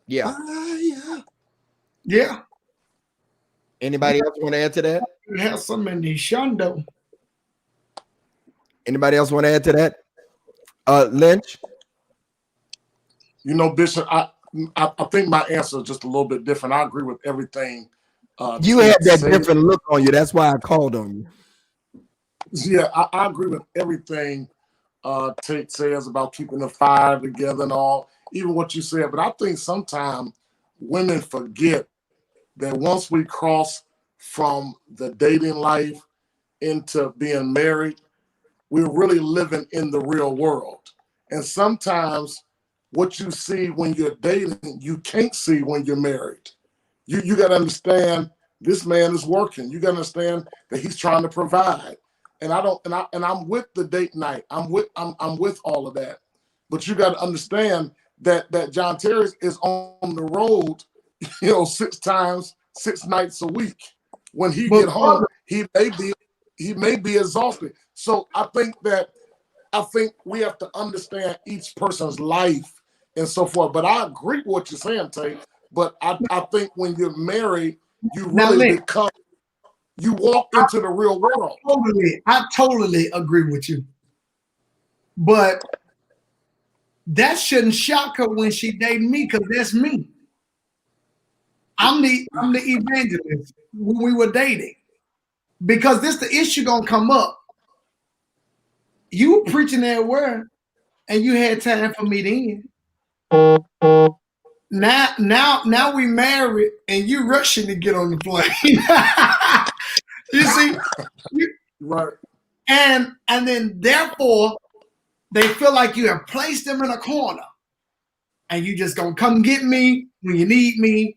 Yeah. Yeah. Anybody else want to add to that? You have some in the shundo. Anybody else want to add to that? Lynch? You know, Bishop, I think my answer is just a little bit different. I agree with everything. You had that different look on you. That's why I called on you. Yeah, I agree with everything Tate says about keeping the fire together and all, even what you said. But I think sometimes women forget that once we cross from the dating life into being married, we're really living in the real world. And sometimes what you see when you're dating, you can't see when you're married. You got to understand this man is working. You got to understand that he's trying to provide. And I'm with the date night. I'm with all of that. But you got to understand that John Terry is on the road, 6 nights a week. When he get home, he may be exhausted. So I think we have to understand each person's life and so forth. But I agree with what you're saying, Tate. But I think when you're married, you really you walk into the real world. I totally agree with you. But that shouldn't shock her when she dated me, because that's me. I'm the evangelist when we were dating. Because this the issue gonna come up. You were preaching that word and you had time for me then. Now we married and you rushing to get on the plane. You see? Right. And then therefore they feel like you have placed them in a corner and you just gonna come get me when you need me.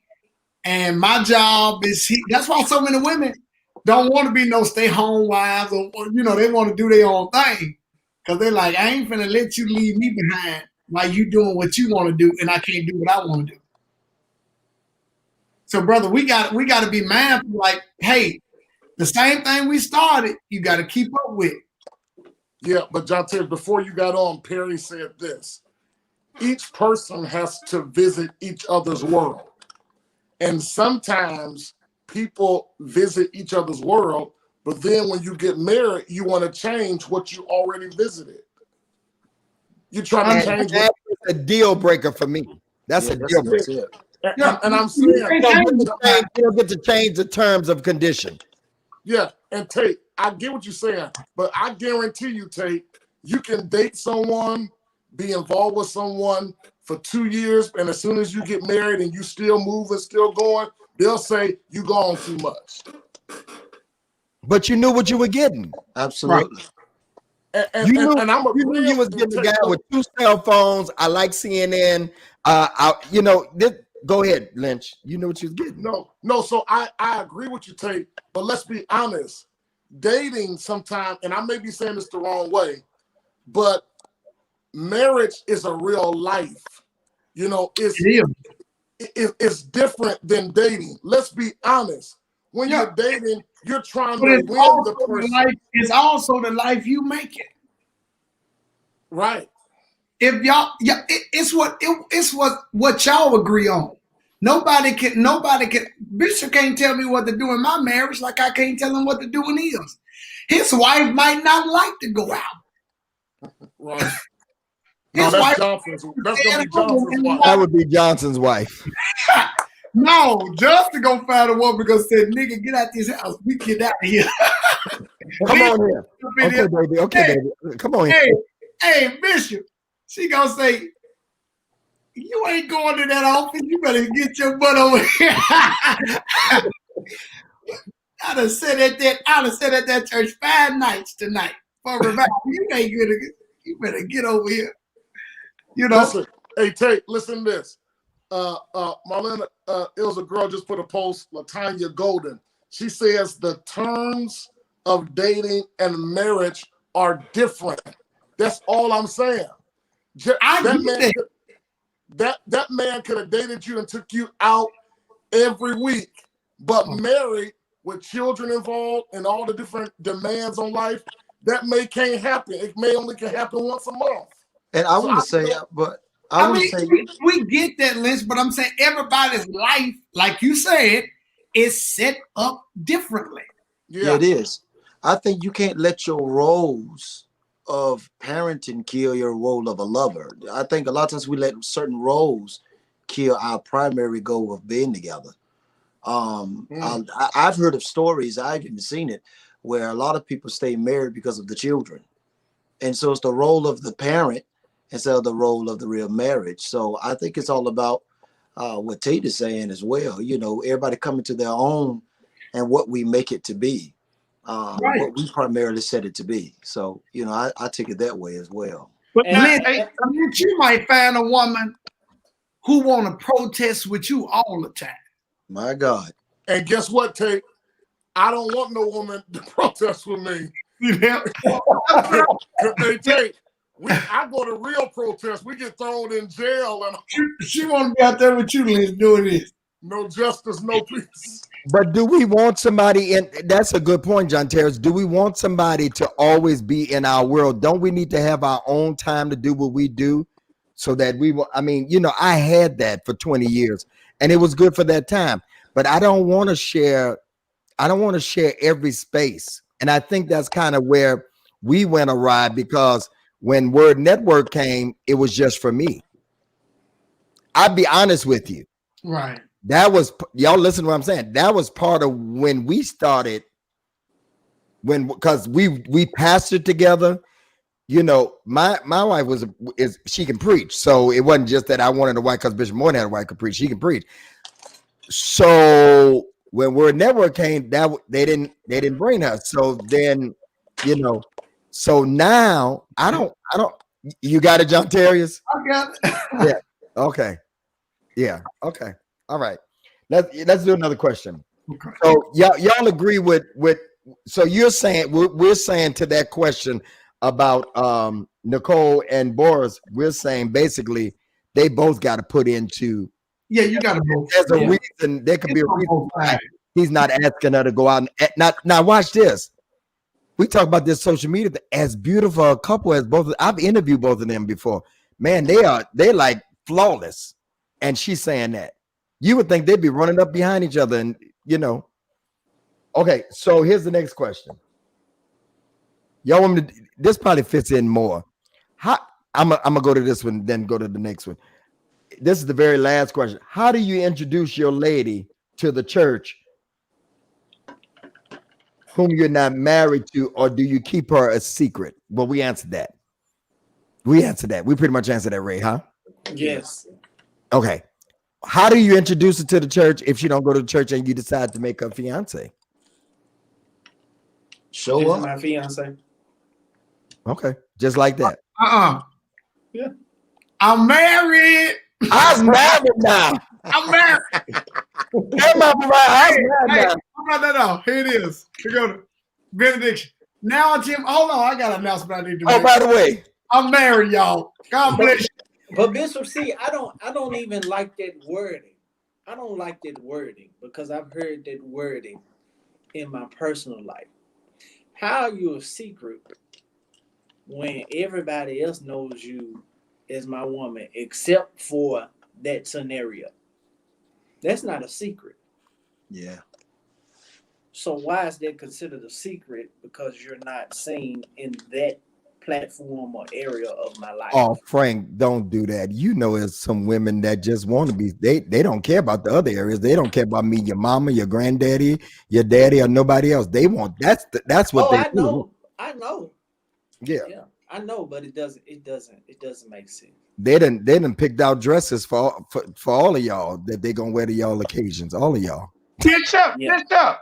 And my job is that's why so many women don't want to be no stay-home wives or they want to do their own thing. Because they're like, I ain't finna let you leave me behind while you doing what you want to do and I can't do what I want to do. So, brother, we got to be mindful, like, hey, the same thing we started, you got to keep up with. Yeah, but John Terry, before you got on, Perry said this. Each person has to visit each other's world. And sometimes people visit each other's world, but then when you get married, you want to change what you already visited. You're trying to change. That's a deal breaker for me. That's a deal breaker. And I'm saying you don't get to change the terms of condition. Yeah, and Tate, I get what you're saying, but I guarantee you, Tate, you can date someone, be involved with someone for 2 years, and as soon as you get married and you still moving, still going, they'll say you gone too much. But you knew what you were getting. Absolutely. Right. You knew you was getting a guy with 2 cell phones. I like CNN. Go ahead, Lynch. You know what you was getting. No. So I agree with you, Tate. But let's be honest. Dating sometimes, and I may be saying this the wrong way, but marriage is a real life. It's different than dating. Let's be honest. when Yeah. you're dating, you're trying But to it's win also the the person. life. It's also the life you make it. Right. If y'all, yeah, it's what y'all agree on. Nobody can. Bishop can't tell me what to do in my marriage, like I can't tell him what to do in his. His wife might not like to go out. Right. No, His that's wife. Johnson's. That's gonna be Johnson's wife. That would be Johnson's wife. No, Justin gonna find a woman because said, "Nigga, get out this house. We get out of here." Come on here. Okay, baby. Okay, Hey, baby. Come on here. hey, Bishop. She gonna say, "You ain't going to that office. You better get your butt over here." I'd have said at that church 5 nights tonight for revival. You ain't gonna. You better get over here. You know. Listen, hey Tate, listen to this. Marlena, it was a girl just put a post, Latanya Golden. She says the terms of dating and marriage are different. That's all I'm saying. That man could have dated you and took you out every week, but married with children involved and all the different demands on life, that can't happen. It may only can happen once a month. And I want to say, but I want to say, we get that, Lynch, but I'm saying everybody's life, like you said, is set up differently. Yeah, it is. I think you can't let your roles of parenting kill your role of a lover. I think a lot of times we let certain roles kill our primary goal of being together. I've heard of stories, I've even seen it, where a lot of people stay married because of the children. And so it's the role of the parent instead of the role of the real marriage. So I think it's all about what Tate is saying as well. You know, everybody coming to their own and what we make it to be, what we primarily set it to be. So, you know, I take it that way as well. But Lynch, you might find a woman who want to protest with you all the time. My God. And guess what, Tate? I don't want no woman to protest with me. Yeah. Hey, Tate, I go to real protests. We get thrown in jail. And she want to be out there with you, Lynch, doing this. No justice, no peace. But do we want somebody in? That's a good point, John Terrace. Do we want somebody to always be in our world? Don't we need to have our own time to do what we do so that we will? I mean, you know, I had that for 20 years and it was good for that time, but I don't want to share. I don't want to share every space. And I think that's kind of where we went awry, because when Word Network came, it was just for me. I'll be honest with you. Right. That was, y'all listen to what I'm saying. That was part of when we started, because we pastored together. You know, my wife she can preach. So it wasn't just that I wanted a wife because Bishop Morton had a wife could preach. She can preach. So when Word Network came, that they didn't bring her. So then, you know, so now I don't. You got it, John Terriers? I got it. Yeah. Okay. Yeah. Okay. All right. Let's do another question. Okay. So y'all agree with so you're saying we're saying to that question about Nicole and Boris, we're saying basically they both got to put into. Yeah, you got to both. There's a reason. There could be a reason why he's not asking her to go out and now watch this. We talk about this social media, as beautiful a couple as both. I've interviewed both of them before. Man, they're like flawless, and she's saying that. You would think they'd be running up behind each other, and you know. Okay, so here's the next question. Y'all want me to? This probably fits in more. I'm gonna go to this one, then go to the next one. This is the very last question. How do you introduce your lady to the church whom you're not married to, or do you keep her a secret? Well, we answered that. We pretty much answered that, Ray, huh? Yes. Okay. How do you introduce her to the church if she don't go to the church and you decide to make her fiance? Show up. My fiance. Okay. Just like that. Yeah. I'm married. I'm married now. I'm married. No. Here it is. Here go to benediction. Now, Jim, hold on. I got an announcement I need to make. Oh, by the way, I'm married, y'all. God bless you. But Bishop, see, I don't even like that wording. I don't like that wording because I've heard that wording in my personal life. How are you a secret when everybody else knows you as my woman except for that scenario? That's not a secret. Yeah. So why is that considered a secret? Because you're not seen in that platform or area of my life. Oh, Frank, don't do that. You know, there's some women that just want to be. They don't care about the other areas. They don't care about me, your mama, your granddaddy, your daddy, or nobody else. They want that's what Oh, they I do. know. I know. Yeah, Yeah, I know, but it doesn't make sense. they done picked out dresses for all of y'all that they gonna wear to y'all occasions. All of y'all. Bishop, Yeah.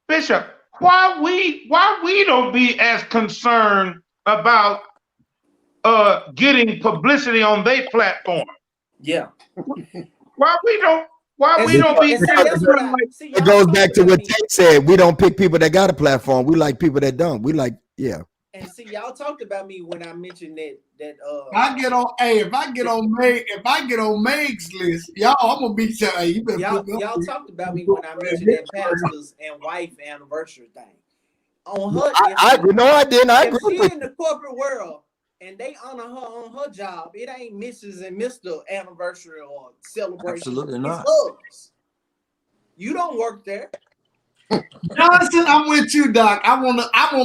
Bishop, why we don't be as concerned about getting publicity on their platform? Yeah. Why we And don't be see, that's what I see. It Y'all goes talked back to about what me. Tate said. We don't pick people that got a platform. We like people that don't. We like, yeah. And see, y'all talked about me when I mentioned that If I get on Meg's list, y'all, I'm gonna be telling you better put me y'all on. talked about me when I mentioned that pastor's and wife anniversary thing. On her, I didn't. I if agree she with in the corporate world and they honor her on her job, it ain't Mrs. and Mr. anniversary or celebration. Absolutely not. It's hers. You don't work there. Johnson, I'm with you, Doc. I want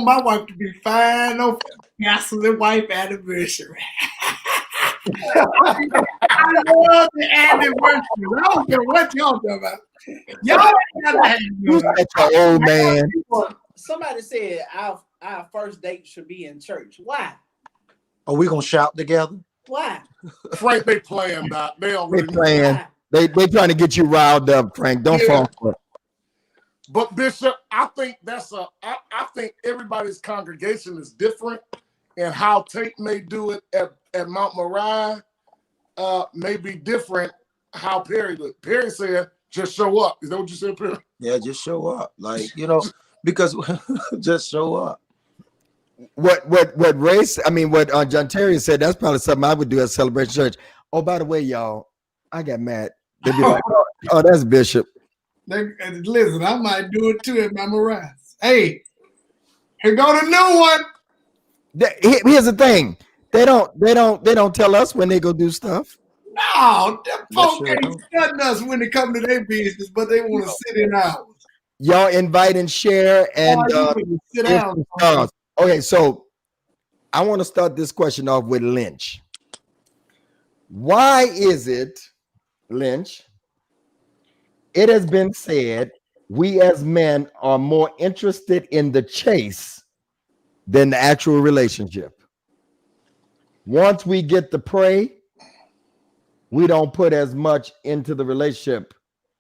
my wife to be fine. No pastor's and wife anniversary. I love the anniversary. I don't care what y'all talking about. Y'all got you. Such an old man. Somebody said our first date should be in church. Why? Are we gonna shout together? Why? Frank, they playing that. They They already know. playing. They trying to get you riled up, Frank. Don't fall for it. But Bishop, I think I think everybody's congregation is different, and how Tate may do it at Mount Moriah may be different. How Perry did. Perry said, "Just show up." Is that what you said, Perry? Yeah, just show up. Like, because just show up. What John Terry said, that's probably something I would do at Celebration Church. Oh, by the way, y'all, I got mad. They'd be like, oh, that's Bishop. Listen, I might do it too at Mama Rice. Hey, here go the new one. Here's the thing. They don't tell us when they go do stuff. No, them folks sure ain't don't. studying us when it come to their business, but they want to sit in ours. Y'all invite and share and sit down. Okay, so I want to start this question off with Lynch. Why is it, Lynch? It has been said we as men are more interested in the chase than the actual relationship. Once we get the prey, we don't put as much into the relationship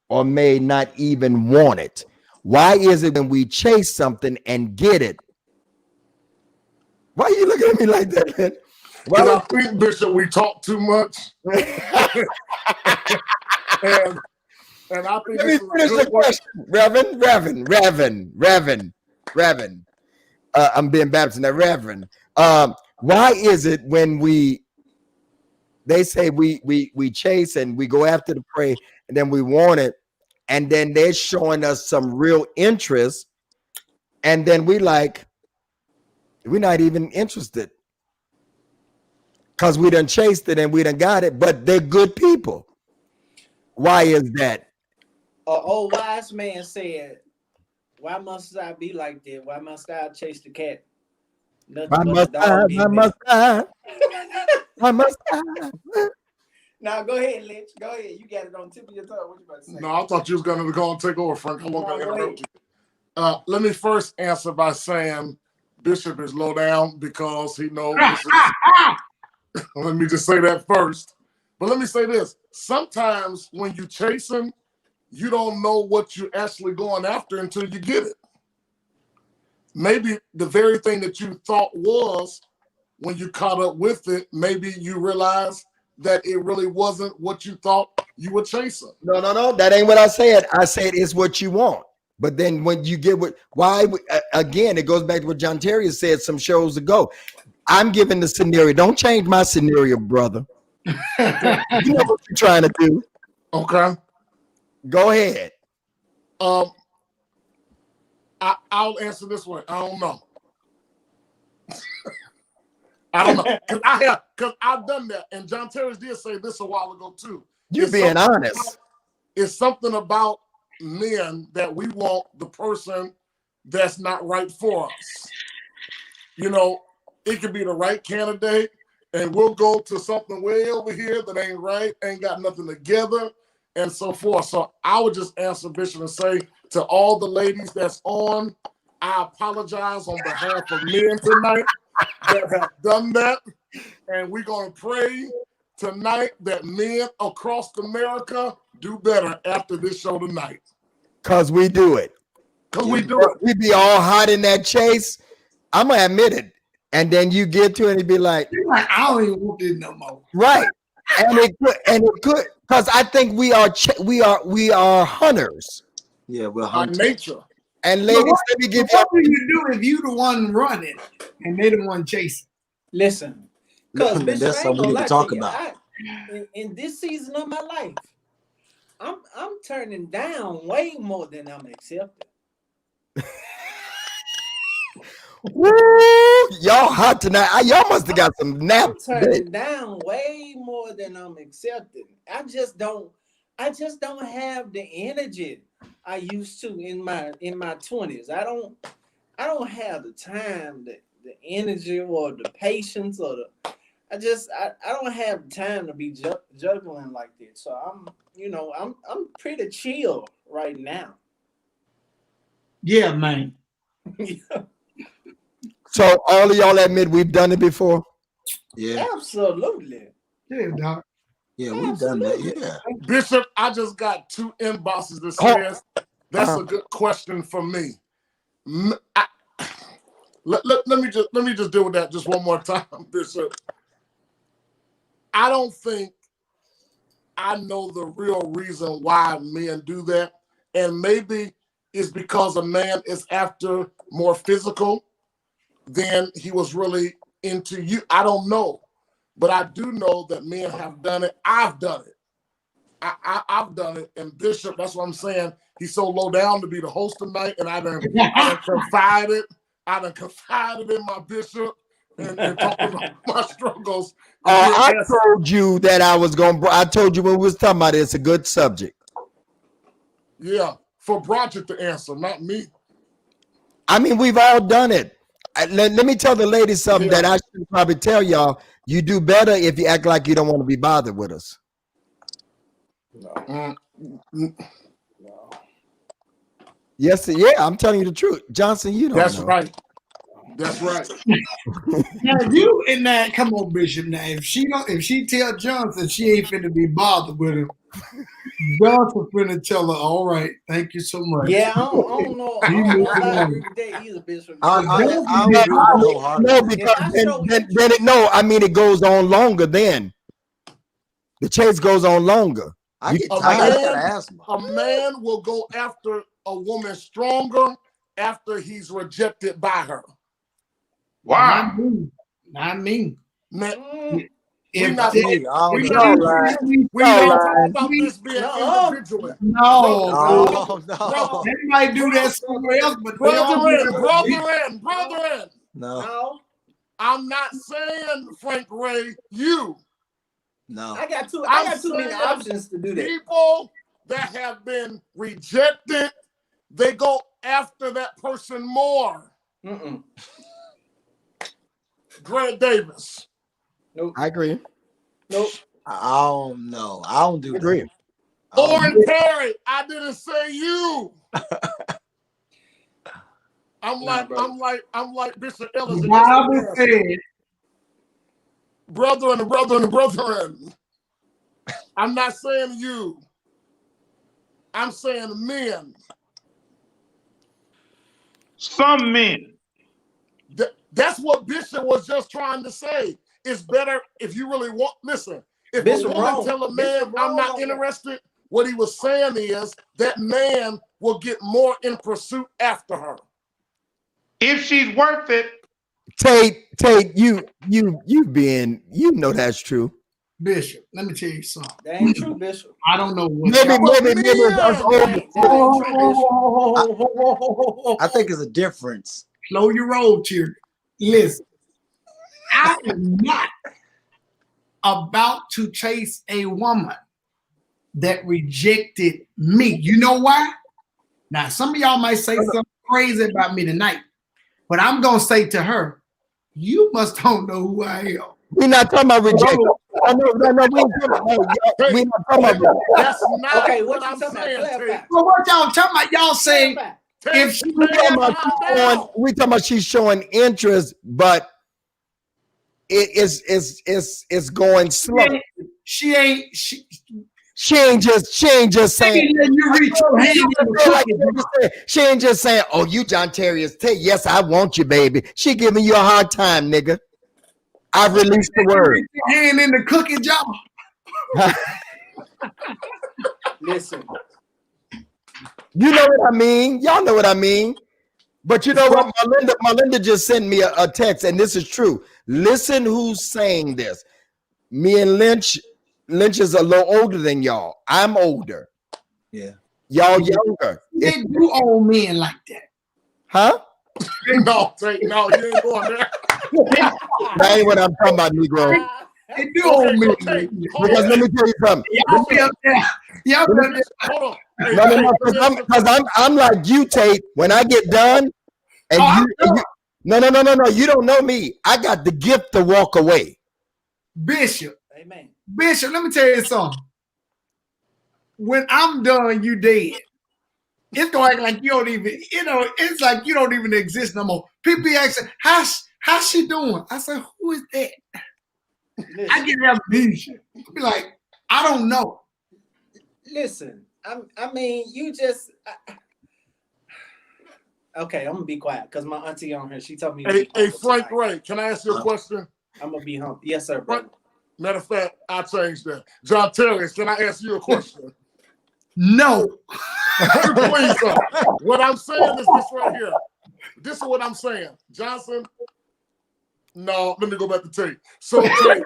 or may not even want it. Why is it when we chase something and get it? Why are you looking at me like that, man? Because I think, Bishop, we talk too much. And I think let me finish the question. Reverend. I'm being baptized now, Reverend. Why is it when they say we chase and we go after the prey and then we want it, and then they're showing us some real interest, and then we're not even interested because we done chased it and we done got it, but they're good people. Why is that? An old wise man said, "Why must I be like that? Why must I chase the cat? Why must I? Now go ahead, Lynch. Go ahead. You got it on the tip of your tongue. What you about to say? No, I thought you was going to go and take over, Frank. I wasn't going to interrupt you. Let me first answer by saying Bishop is low down because he knows this is, let me just say that first. But let me say this. Sometimes when you chasing, you don't know what you're actually going after until you get it. Maybe the very thing that you thought was, when you caught up with it, maybe you realize that it really wasn't what you thought you were chasing. No. That ain't what I said. I said it's what you want. But then when you get again, it goes back to what John Terry said some shows ago. I'm giving the scenario. Don't change my scenario, brother. You know what you're trying to do. Okay. Go ahead. I I'll answer this way. I don't know. I don't know because I've done that, and John Terry did say this a while ago too. You're being honest. It's something about men that we want the person that's not right for us. You know, it could be the right candidate, and we'll go to something way over here that ain't right, ain't got nothing together, and so forth. So I would just answer Bishop and say to all the ladies that's on, I apologize on behalf of men tonight that have done that, and we're going to pray tonight that men across America do better after this show tonight. Because we do it. Because we do it. We be all hot in that chase. I'm going to admit it. And then you get to it and you be like, I don't even want this no more. Right. And it could, because I think we are hunters. Yeah, we're By hunters. nature. And ladies, let me give What do you do if you the one running and they the one chasing? Listen, because Bishop, That's I ain't something we gonna need to lie talk to you. about. In this season of my life, I'm turning down way more than I'm accepting. Woo, y'all hot tonight. Y'all must have got some I'm naps. turning down way more than I'm accepting. I just don't have the energy I used to in my 20s. I don't have the time, the energy or the patience or I don't have time to be juggling like this. So I'm pretty chill right now. Yeah, man. So all of y'all admit we've done it before? Yeah. Absolutely. Yeah, Doc. Yeah, we've done that. Yeah. Bishop, I just got 2 inboxes that says that's a good question for me. Let me just deal with that just one more time, Bishop. I don't think I know the real reason why men do that. And maybe it's because a man is after more physical than he was really into you. I don't know. But I do know that men have done it. I've done it. I've done it. And Bishop, that's what I'm saying. He's so low down to be the host tonight. And I done confided in my bishop and talking about my struggles. I told you that I told you when we was talking about it, it's a good subject. Yeah, for Broderick to answer, not me. I mean, we've all done it. Let me tell the ladies something that I should probably tell y'all. You do better if you act like you don't want to be bothered with us. No. Yes, yeah, I'm telling you the truth. Johnson, you don't That's know. right. That's right. Now you in that, come on, Bishop. Now if she tell Johnson she ain't finna be bothered with him, Johnson finna tell her, all right, thank you so much. Yeah, I don't know if I agree with that either, Bishop. I agree with it wholeheartedly. No, because it goes on longer then. The chase goes on longer. I get tired. I got asthma. A man will go after a woman stronger after he's rejected by her. Wow. Not me. Man, If we not they- talking about this being individually. No. No. They might do that somewhere else, but Brethren. No. I'm not saying, Frank Ray, you. No. I got too many saying options to do that. People that have been rejected, they go after that person more. Grant Davis. Nope. I agree. Nope. I don't know. I don't do agree. that. Orin Perry, I didn't say you. I'm like Bishop Ellis. The Bible said, Brethren. I'm not saying you. I'm saying men. Some men. That's what Bishop was just trying to say. It's better if you really want. Listen, if Bishop a woman wrong. tell a man Bishop I'm wrong not on interested, what he was saying is that man will get more in pursuit after her. If she's worth it. Tate, you know that's true. Bishop, let me tell you something. That ain't true, Bishop. I don't know what. Maybe it's us That older. ain't true, Bishop. I think it's a difference. Slow your roll, children. Listen, I am not about to chase a woman that rejected me. You know why? Now, some of y'all might say something crazy about me tonight, but I'm going to say to her, you must don't know who I am. We're not talking about rejection. No, we ain't talking about That's not Okay, what what you I'm talking saying. about? Tate. Clarify. So what y'all talking about? Y'all say Clarify. if she we talking about she's showing interest, but it's going slow. she ain't She ain't just saying. letting you reach your hand in the cookie. She ain't just saying, "Oh, you John Terriers, yes, I want you, baby." She giving you a hard time, nigga. I've released the word. Reach your hand in the cookie jar. Listen, You know what I mean? Y'all know what I mean. But you know what? Melinda just sent me a text, and this is true. Listen who's saying this. Me and Lynch is a little older than y'all. I'm older. Yeah. Y'all younger. They do old men like that. Huh? No, Tate, no, you ain't going there. That ain't what I'm talking about, Negro. They do old men. Okay, hold Because on. let me tell you something. Y'all be up there. Y'all be up there. Hold on. Hey, No, Tate, because I'm like you, Tate. When I get done, and no, you don't know me. I got the gift to walk away. Bishop, amen. Bishop, let me tell you something. When I'm done, you dead. It's going to act like you don't even, it's like you don't even exist no more. People be asking, how's she doing? I said, who is that? Listen, I get that Bishop. Be like, I don't know. listen. I mean, you just. Okay, I'm gonna be quiet because my auntie on here. She told me. Hey, Frank Ray, can I ask you a question? I'm gonna be humble. Yes, sir, bro. Matter of fact, I'll change that. John Terry, can I ask you a question? No. Please, sir. What I'm saying is this right here. This is what I'm saying. Johnson, no, let me go back to Tate. So, Tate,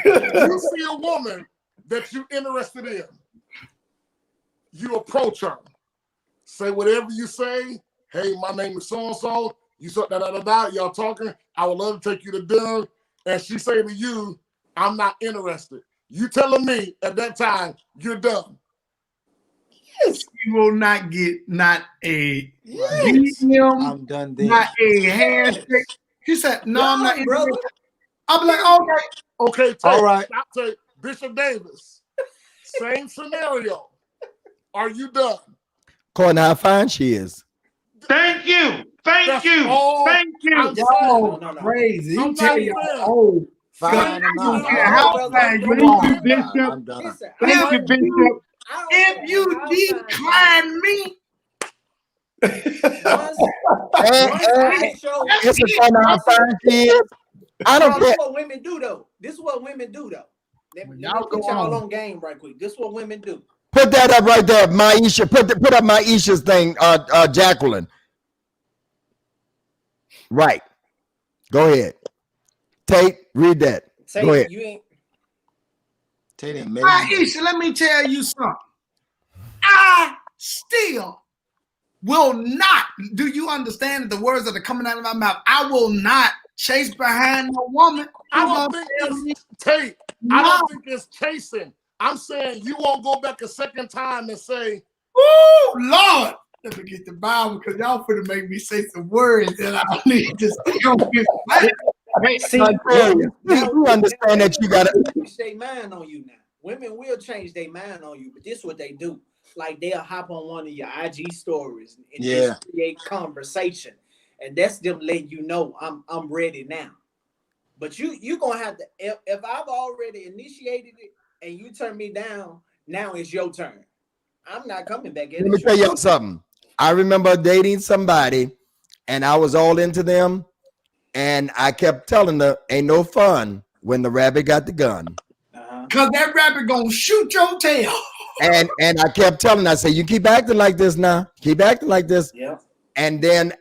you see a woman that you're interested in. You approach her. Say whatever you say. Hey, my name is so-and-so. You saw da-da-da-da. Y'all talking. I would love to take you to dinner. And she say to you, I'm not interested. You telling me at that time, you're done. Yes. You will not get not a Yes. medium, I'm done then. not a handshake. She said, no, I'm not brother. interested. I'm like, okay. Okay, Tate, All right. I'll take Bishop Davis. Same scenario. Are you done? According to how fine she is. Thank you. Thank That's you. all Thank you. I'm Y'all No. crazy. You I'm tell not you saying. old. Fine or not. How fine you Thank you, are. Bishop. I'm done. Listen, Thank you, Bishop. If you decline me, once And I show, it's according to how fine she is. I don't this care. is what women do though. Let me put y'all on game right quick. This is what women do. Put that up right there, Maisha. Put up Maisha's thing, Jacqueline. Right. Go ahead. Tate, read that. Go ahead. You ain't. Tate ain't made Aisha, let me tell you something. I still will not. Do you understand the words that are coming out of my mouth? I will not chase behind a woman. I don't think it's Tate. I don't think it's chasing. I'm saying you won't go back a second time and say, "Oh Lord, let me get the Bible because y'all finna make me say some words that I don't need to say on this mic." See, you understand that you gotta change their mind on you now. Women will change their mind on you, but this is what they do. Like they'll hop on one of your IG stories and just create conversation, and that's them letting you know I'm ready now. But you gonna have to if I've already initiated it and you turn me down, now it's your turn. I'm not coming back. Let me tell y'all something. I remember dating somebody, and I was all into them, and I kept telling her, "Ain't no fun when the rabbit got the gun." Cause that rabbit gonna shoot your tail. And I kept telling her, I said, "You keep acting like this now. Keep acting like this." Yeah. And then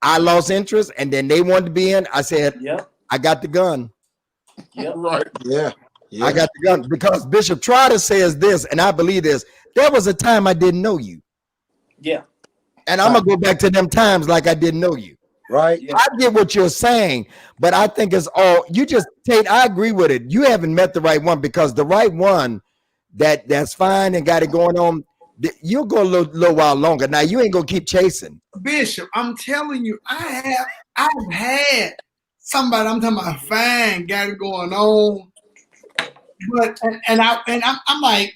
I lost interest, and then they wanted to be in. I said, "Yep, I got the gun. Yep. Right. Yeah. Yeah. I got the gun because Bishop Trotter says this, and I believe this. There was a time I didn't know you. Yeah. And I'm going to go back to them times like I didn't know you. Right. Yeah. I get what you're saying, but I think it's all, you just, Tate, I agree with it. You haven't met the right one, because the right one that's fine and got it going on, you'll go a little while longer. Now, you ain't going to keep chasing. Bishop, I'm telling you, I've had somebody, I'm talking about fine, got it going on. But I'm like,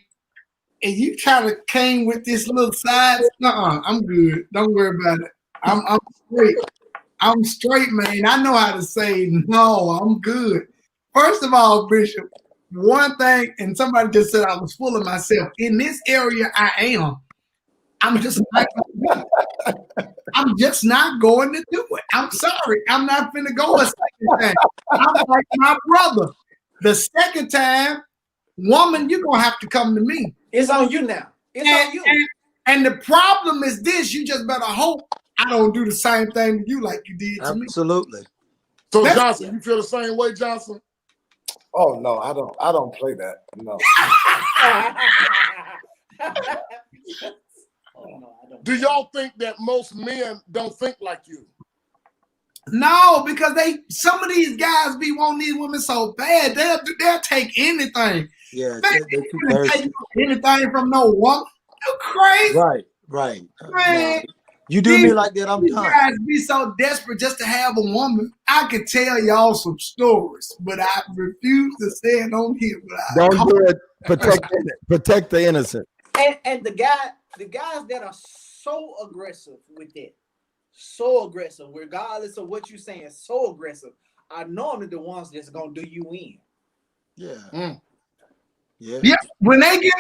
and you try to came with this little side. I'm good. Don't worry about it. I'm straight. I'm straight, man. I know how to say no. I'm good. First of all, Bishop, one thing, and somebody just said I was full of myself. In this area, I am. I'm just not going to do it. I'm sorry. I'm not finna go a second time. I'm like my brother. The second time, woman, you're gonna have to come to me. It's on you now. It's on you. And the problem is this: you just better hope I don't do the same thing to you like you did to me. Absolutely. So Johnson, you feel the same way, Johnson? Oh no, I don't play that. No. Do y'all think that most men don't think like you? No, because some of these guys be wanting these women so bad, they'll take anything. Yeah, They too can't thirsty. take anything from no woman. You crazy? Right. Man, No. You do me like that, I'm these done. guys be so desperate just to have a woman. I could tell y'all some stories, but I refuse to say it on here. Don't do it. Protect the innocent. And the guys that are so aggressive with that, so aggressive, regardless of what you're saying, so aggressive, are normally the ones that's gonna do you in. Yeah. Yeah, when they get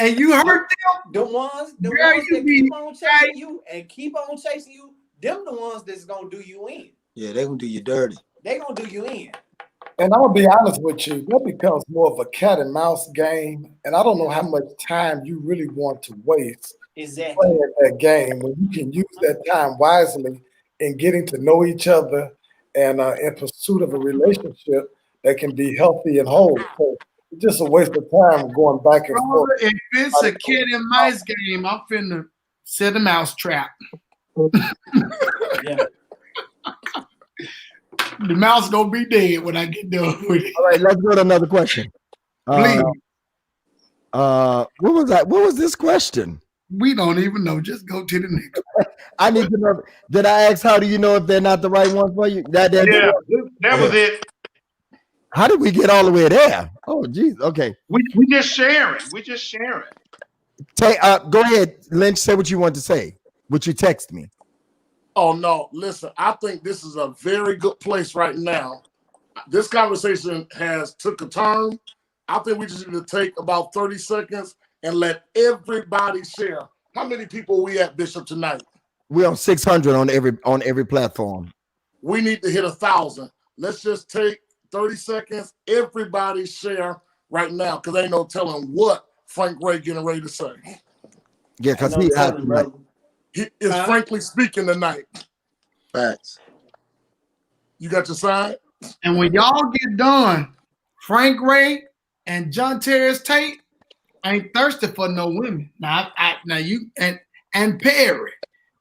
and you hurt them, the ones that keep on chasing you and keep on chasing you, them the ones that's gonna do you in. Yeah, they gonna do you dirty. They gonna do you in. And I'm gonna be honest with you, that becomes more of a cat and mouse game, and I don't know how much time you really want to waste playing that game when you can use that time wisely in getting to know each other and in pursuit of a relationship that can be healthy and whole. So it's just a waste of time going back and forth. if it's a cat and mice game, I'm finna set a mouse trap. Yeah. The mouse gonna be dead when I get done with it. All right, let's go to another question. Please. What was that? What was this question? We don't even know. Just go to the next. I need to know. Did I ask how do you know if they're not the right ones for you? That was it. How did we get all the way there? Oh, geez. Okay. We just sharing. We just sharing. Go ahead, Lynch. Say what you want to say. What you text me. Oh no, listen, I think this is a very good place right now. This conversation has took a turn. I think we just need to take about 30 seconds and let everybody share. How many people we at, Bishop, tonight? We're on 600 on every platform. We need to hit 1,000. Let's just take 30 seconds. Everybody share right now, because ain't no telling what Frank Ray getting ready to say. Yeah, because he out tonight. He is frankly speaking tonight. Facts. You got your sign? And when y'all get done, Frank Ray and John Terrence Tate ain't thirsty for no women. Now you and Perry.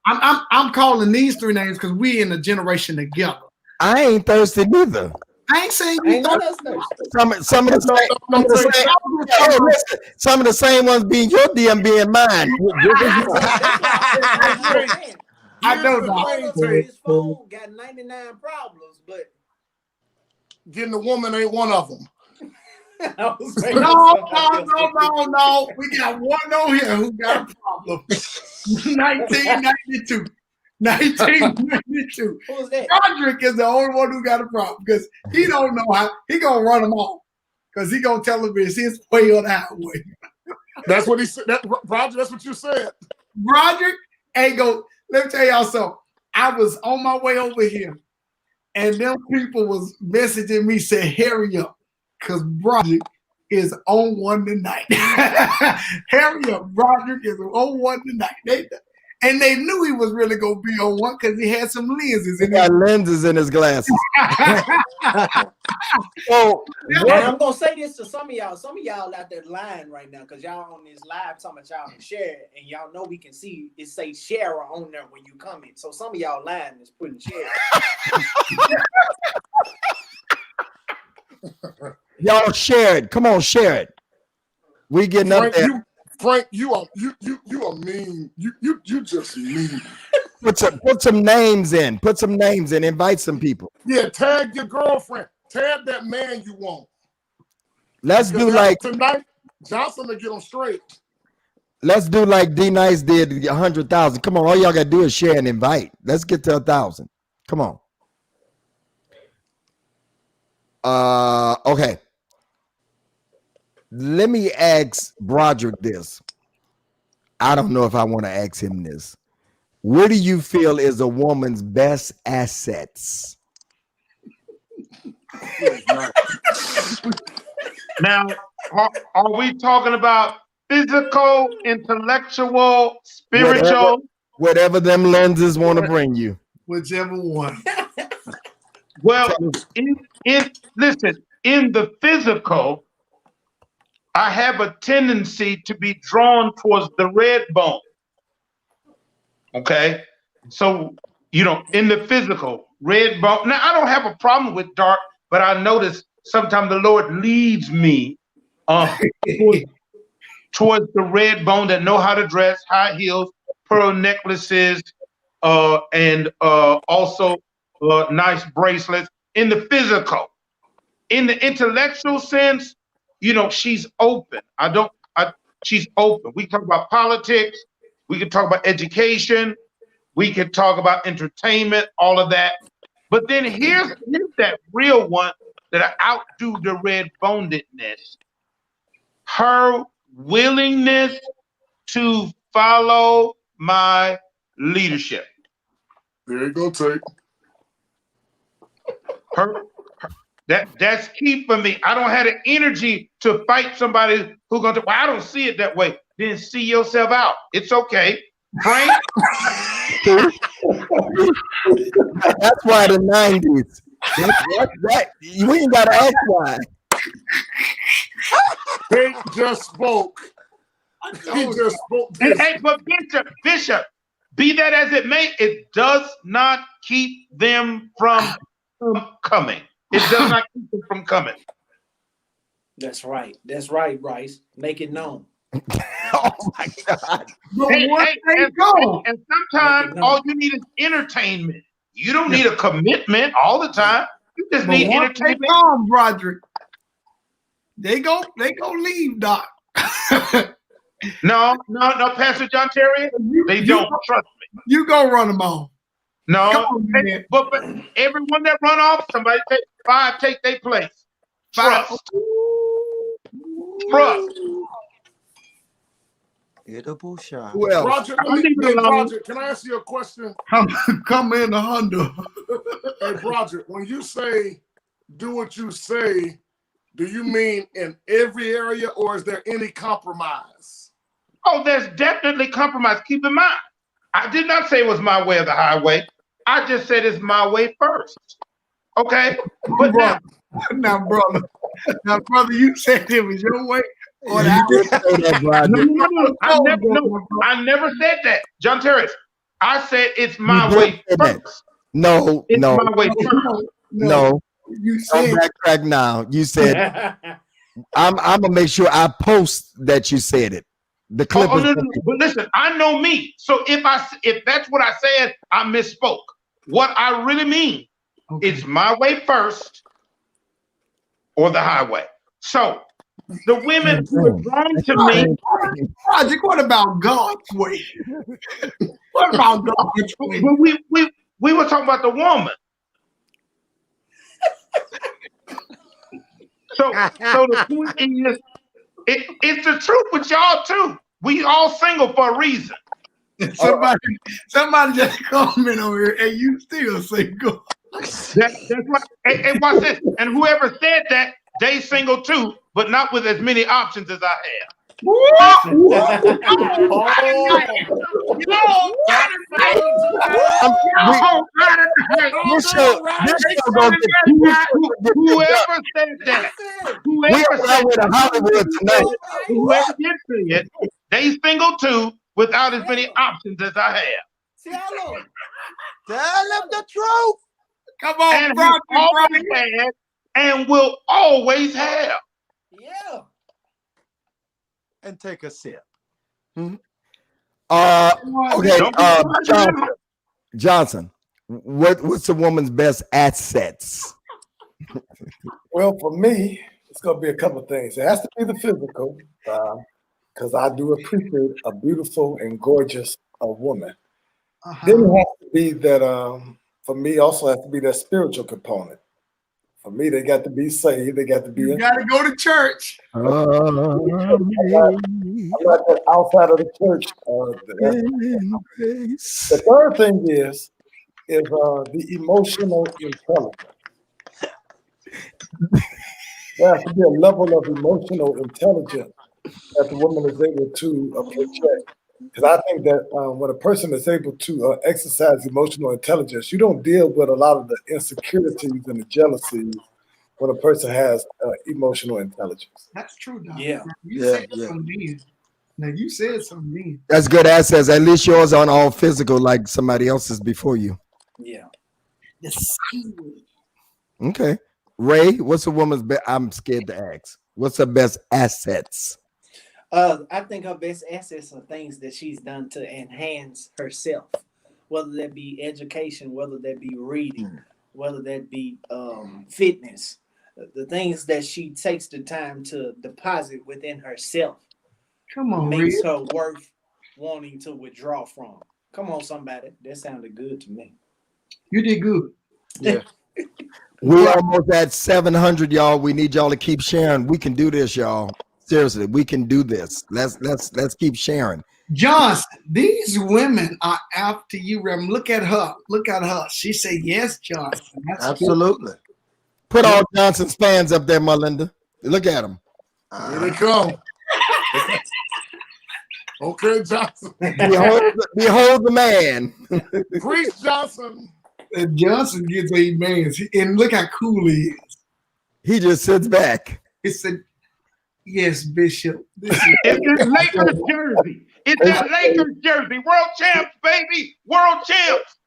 I'm calling these three names because we in a generation together. I ain't thirsty neither. I ain't saying you thirsty. Some of the same ones being your DM being mine. I know his phone got 99 problems, but getting a woman ain't one of them. No. We got one on here who got a problem. 1992. 1992. Who's that? Roderick is the only one who got a problem because he don't know how he gonna run them off because he gonna tell him it's his way or the highway. That's what he said. Roger, that's what you said. Roderick ain't go. Let me tell y'all something. I was on my way over here, and them people was messaging me saying, "Hurry up, because Roderick is on one tonight." Hurry up, Roderick is on one tonight. and they knew he was really gonna be on one because he had some lenses He in got lenses in his glasses. So And I'm gonna say this to some of y'all. Some of y'all out there lying right now because y'all on this live talking about y'all can share it, and y'all know we can see it say share on there when you comment. So some of y'all lying is putting share. y'all share it. Come on, share it. We getting up there. Frank, you are mean. You just mean. Put some names in. Put some names in. Invite some people. Yeah, tag your girlfriend. Tag that man you want. Let's do Because like tonight, Johnson to get them straight. let's do like D Nice did 100,000. Come on, all y'all gotta do is share and invite. Let's get to 1,000. Come on. Okay. Let me ask Broderick this. I don't know if I want to ask him this. What do you feel is a woman's best assets? Now, are we talking about physical, intellectual, spiritual? Whatever them lenses want to bring you. whichever one. Well, listen, in the physical, I have a tendency to be drawn towards the red bone. Okay, so in the physical, red bone. Now, I don't have a problem with dark, but I notice sometimes the Lord leads me towards the red bone that know how to dress, high heels, pearl necklaces, and also nice bracelets. In the physical, in the intellectual sense, she's open. She's open. We talk about politics. We can talk about education. We can talk about entertainment, all of that. But then here's that real one that I outdo the red bonedness. Her willingness to follow my leadership. There you go, Tate. That's key for me. I don't have the energy to fight somebody who's going to, well, I don't see it that way. Then see yourself out. It's okay. Frank? That's why the 90s. We ain't got to ask why. Tate just spoke. He just spoke this. Hey, but Bishop, be that as it may, it does not keep them from coming. It does not keep them from coming. That's right. That's right, Bryce. Make it known. Oh my God. And sometimes all you need is entertainment. You don't need a commitment all the time. You just need entertainment. They gone, Broderick. They go leave, Doc. No, Pastor John Terry. They don't trust me. You go run them on. No, on, but everyone that run off, somebody take their place. Trust. Well, Roger, can I ask you a question? Come in the Honda. Hey, Roger, when you say do what you say, do you mean in every area or is there any compromise? Oh, there's definitely compromise. Keep in mind, I did not say it was my way or the highway. I just said it's my way first. Okay? But now, brother, you said it was your way. you did say that, Broderick. I never said that. John Terry, I said it's my way first. No. My way first. No. You said don't backtrack now. You said I'm gonna make sure I post that you said it. The clip no. But listen, I know me. So if that's what I said, I misspoke. What I really mean is my way first or the highway. So the women who are drawn to me. Project, what about God's way? What about God's way? We were talking about the woman. So the point is, it's the truth with y'all too. We all single for a reason. Somebody just comment over here, and you still single. That's right. And watch this. And whoever said that, they single too, but not with as many options as I have. This show gonna get Whoever said that, we whoever are said with Hollywood tonight. whoever did say it, they single too without as many options as I have. Tell him the truth. Come on, And Brock, have always had and will always have. Yeah. And take a sip. Okay, Don't be Johnson, what's a woman's best assets? Well, for me, it's going to be a couple of things. It has to be the physical, because I do appreciate a beautiful and gorgeous woman. Then it has to be that, for me, also has to be that spiritual component. For me, they got to be saved. They got to be. You got to go to church. I'm not just outside of the church. The third thing is the emotional intelligence. There has to be a level of emotional intelligence that the woman is able to project. Because I think that when a person is able to exercise emotional intelligence, you don't deal with a lot of the insecurities and the jealousies when a person has emotional intelligence. That's true, Doc. Yeah. You said something then. Now you said something then. That's good assets. At least yours aren't all physical like somebody else's before you. Yeah. The same way. Okay. Ray, what's a woman's best? I'm scared to ask. What's her best assets? I think her best assets are things that she's done to enhance herself, whether that be education, whether that be reading, whether that be fitness, the things that she takes the time to deposit within herself. Come on, makes Red. her worth wanting to withdraw from. Come on, somebody. That sounded good to me. You did good. Yeah. We almost at 700, y'all. We need y'all to keep sharing. We can do this, y'all. Seriously, we can do this. Let's keep sharing. Johnson, these women are after you, Reverend. Look at her. Look at her. She said yes, Johnson. That's Absolutely. Put all Johnson's fans up there, Melinda. Look at them. Here they come. Okay, Johnson. Behold the man. Preach, Johnson. And Johnson gets amens. And look how cool he is. He just sits back. He said, yes, Bishop. This is It's that Lakers jersey. It's that Lakers jersey. World champs, baby. World champs.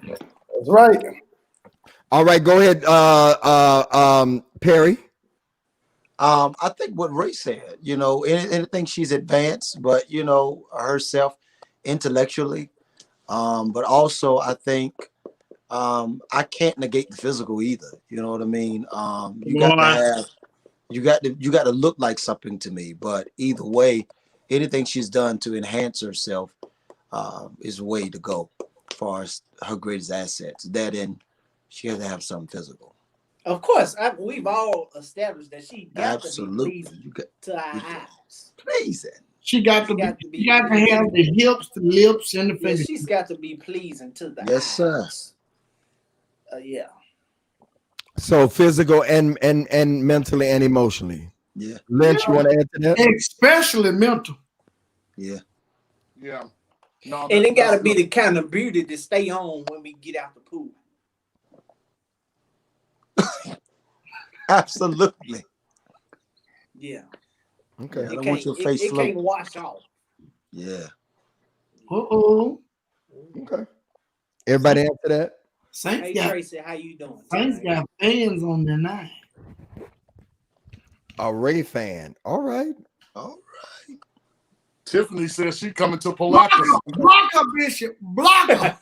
That's right. All right, go ahead, Perry. I think what Ray said, anything she's advanced, but herself intellectually. But also I think I can't negate the physical either. You know what I mean? You got to look like something to me. But either way, anything she's done to enhance herself is the way to go as far as her greatest assets. That and she has to have something physical. Of course, we've all established that she got Absolutely. to be pleasing to our eyes. Pleasing. She got to have the hips, the lips, and the Yeah, fingers. she's got to be pleasing to the Yes, sir. eyes. Yeah. So physical and mentally and emotionally. Yeah. Lynch, you want to add to that? Especially mental. Yeah. Yeah. No, And it got to be the kind of beauty to stay on when we get out the pool. Absolutely. Yeah. Okay. I don't want your face it can't floating. wash off. Yeah. Uh-oh. Okay. Everybody answer that? Saints Hey, got, Tracy, how you doing? Saints tonight? got fans on their night. A Ray fan. All right. All Tiffany says she coming to Block Polaris. her, block her, Bishop. Block her.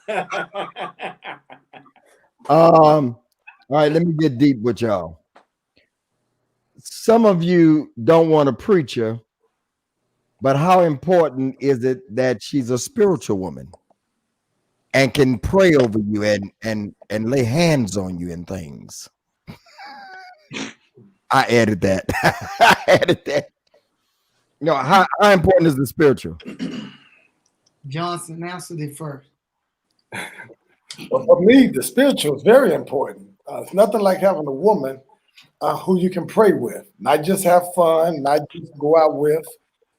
All right, let me get deep with y'all. Some of you don't want a preacher, but how important is it that she's a spiritual woman and can pray over you and lay hands on you and things? I added that. I added that. No, how important is the spiritual? Johnson answered it first. Well, for me, the spiritual is very important. It's nothing like having a woman who you can pray with, not just have fun, not just go out with,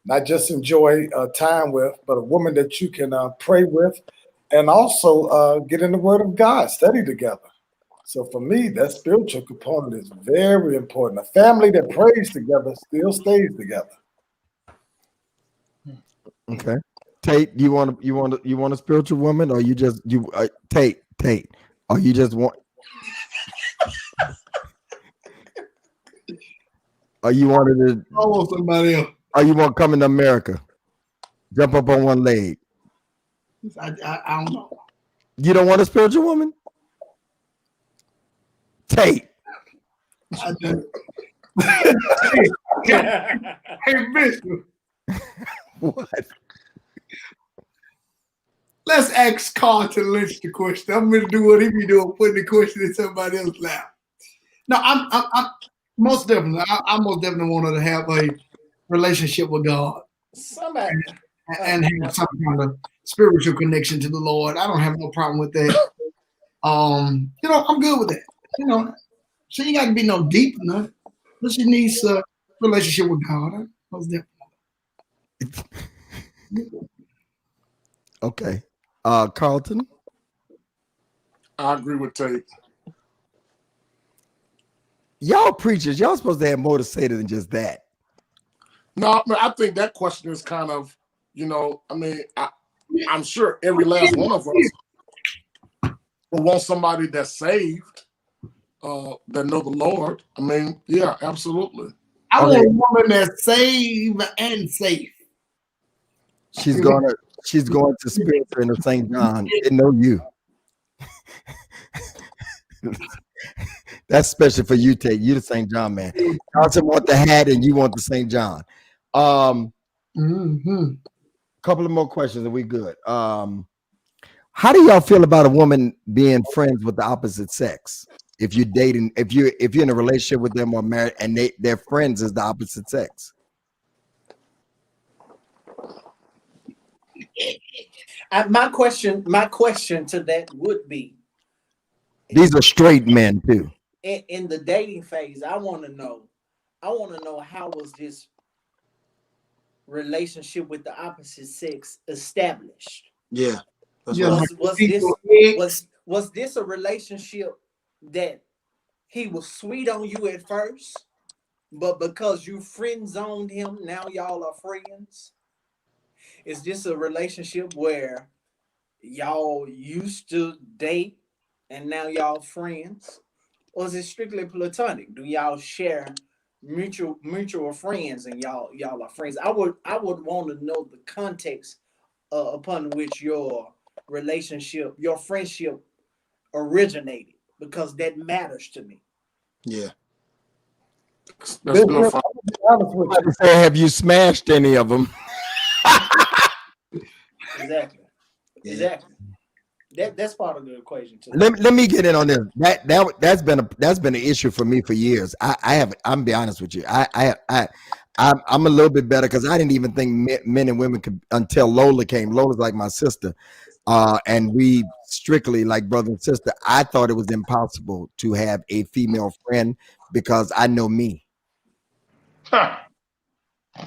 not just enjoy time with, but a woman that you can pray with, and also get in the Word of God, study together. So for me, that spiritual component is very important. A family that prays together still stays together. Okay. Tate, you want a spiritual woman, or you just Tate, or you just want, or you wanted to, I want somebody else. or you want to come into America, jump up on one leg? I don't know. You don't want a spiritual woman, Tate? I just, hey, Bishop, What? let's ask Carlton Lynch the question. I'm going to do what he be doing, putting the question in somebody else's lap. No, I'm most definitely. I most definitely want her to have a relationship with God Somebody. and have some kind of spiritual connection to the Lord. I don't have no problem with that. I'm good with that. She ain't got to be no deep enough, but she needs a relationship with God. Most definitely. Okay. Carlton? I agree with Tate. Y'all preachers, y'all supposed to have more to say than just that. No, I think that question is kind of, I'm sure every last one of us will want somebody that's saved, that know the Lord. Yeah, absolutely. I want a woman that's saved and safe. She's going to spiritual in the St. John. They know you. That's special for you, Tate. You the St. John man. Carlton want the hat and you want the St. John. Couple of more questions and we good. How do y'all feel about a woman being friends with the opposite sex? If you're dating, if you're in a relationship with them or married and their friends is the opposite sex? My question to that would be, these are straight men too. In the dating phase, I want to know how was this relationship with the opposite sex established? Yeah. Was this a relationship that he was sweet on you at first, but because you friend zoned him, now y'all are friends? Is this a relationship where y'all used to date and now y'all friends? Or is it strictly platonic? Do y'all share mutual friends and y'all are friends? I would want to know the context upon which your relationship, your friendship originated, because that matters to me. Yeah. That's no fun. Have you smashed any of them? Exactly. That's part of the equation too. Let me get in on this. That's been an issue for me for years. I'm gonna be honest with you. I'm a little bit better because I didn't even think men and women could until Lola came. Lola's like my sister, and we strictly like brother and sister. I thought it was impossible to have a female friend because I know me.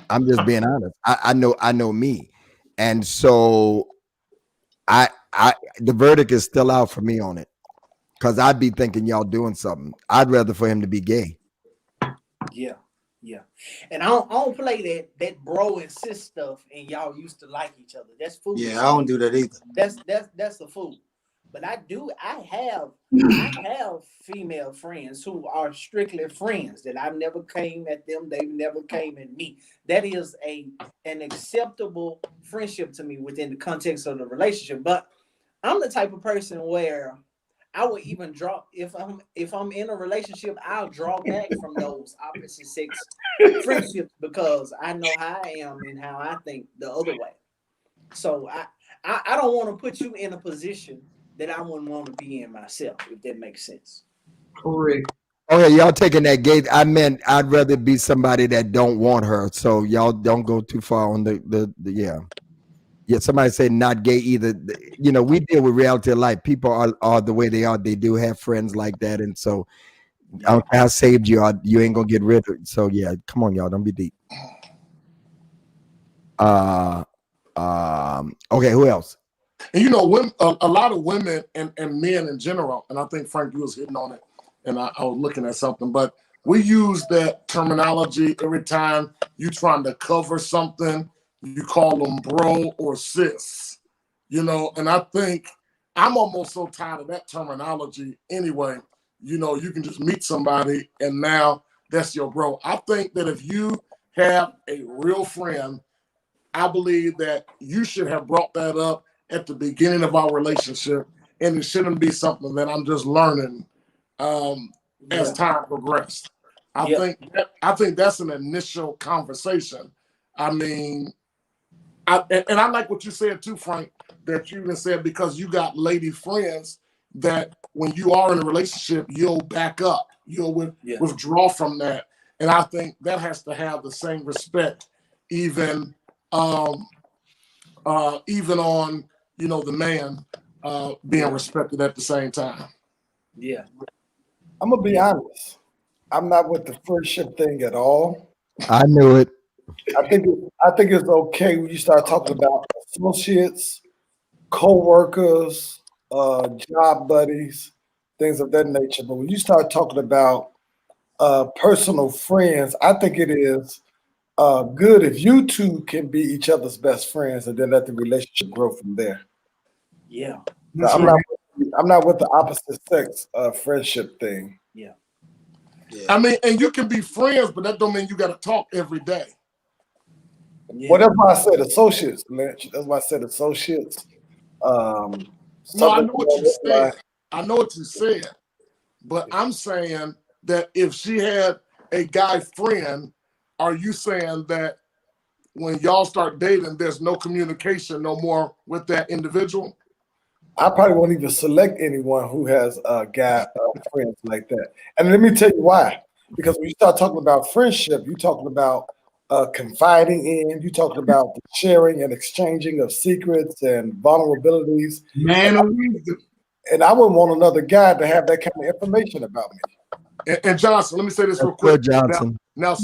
I'm just being honest. I know me, and so the verdict is still out for me on it, because I'd be thinking y'all doing something. I'd rather for him to be gay. Yeah. And I don't play that bro and sis stuff and y'all used to like each other. That's foolish. Yeah, I don't do that either. That's a fool. But I have female friends who are strictly friends that I've never came at them, they've never came at me. That is an acceptable friendship to me within the context of the relationship. But I'm the type of person where I would even draw, if I'm in a relationship, I'll draw back from those opposite sex friendships because I know how I am and how I think the other way. So I don't want to put you in a position that I wouldn't want to be in myself, if that makes sense. Correct. Okay, y'all taking that gay. I meant I'd rather be somebody that don't want her. So y'all don't go too far on the yeah. Yeah, somebody said not gay either. We deal with reality of life. People are the way they are. They do have friends like that. And so I saved you. You ain't going to get rid of it. So, yeah, come on, y'all. Don't be deep. Okay, who else? And you know, women, a lot of women and men in general, and I think Frank, you was hitting on it, and I was looking at something, but we use that terminology every time you trying to cover something. You call them bro or sis, you know, and I think I'm almost so tired of that terminology anyway. You know, you can just meet somebody and now that's your bro. I think that if you have a real friend, I believe that you should have brought that up at the beginning of our relationship, and it shouldn't be something that I'm just learning as time progressed. I think that's an initial conversation. I mean, and I like what you said too, Frank, that you even said because you got lady friends that when you are in a relationship, you'll back up, you'll withdraw from that, and I think that has to have the same respect, even even on the man being respected at the same time. Yeah. I'm gonna be honest. I'm not with the friendship thing at all. I knew it. I think it's okay when you start talking about associates, co-workers, job buddies, things of that nature. But when you start talking about personal friends, I think it is good if you two can be each other's best friends and then let the relationship grow from there. Yeah. I'm not with the opposite sex friendship thing. Yeah. I mean, and you can be friends, but that don't mean you got to talk every day. Yeah. Well, that's why I said associates, Lynch. That's why I said associates. No, I know what you said. I know what you said, but I'm saying that if she had a guy friend, are you saying that when y'all start dating, there's no communication no more with that individual? I probably won't even select anyone who has a guy friends like that. And let me tell you why. Because when you start talking about friendship, you're talking about confiding in, you're talking about the sharing and exchanging of secrets and vulnerabilities. Man, And I wouldn't want another guy to have that kind of information about me. And Johnson, let me say this real That's quick. good, Johnson. Now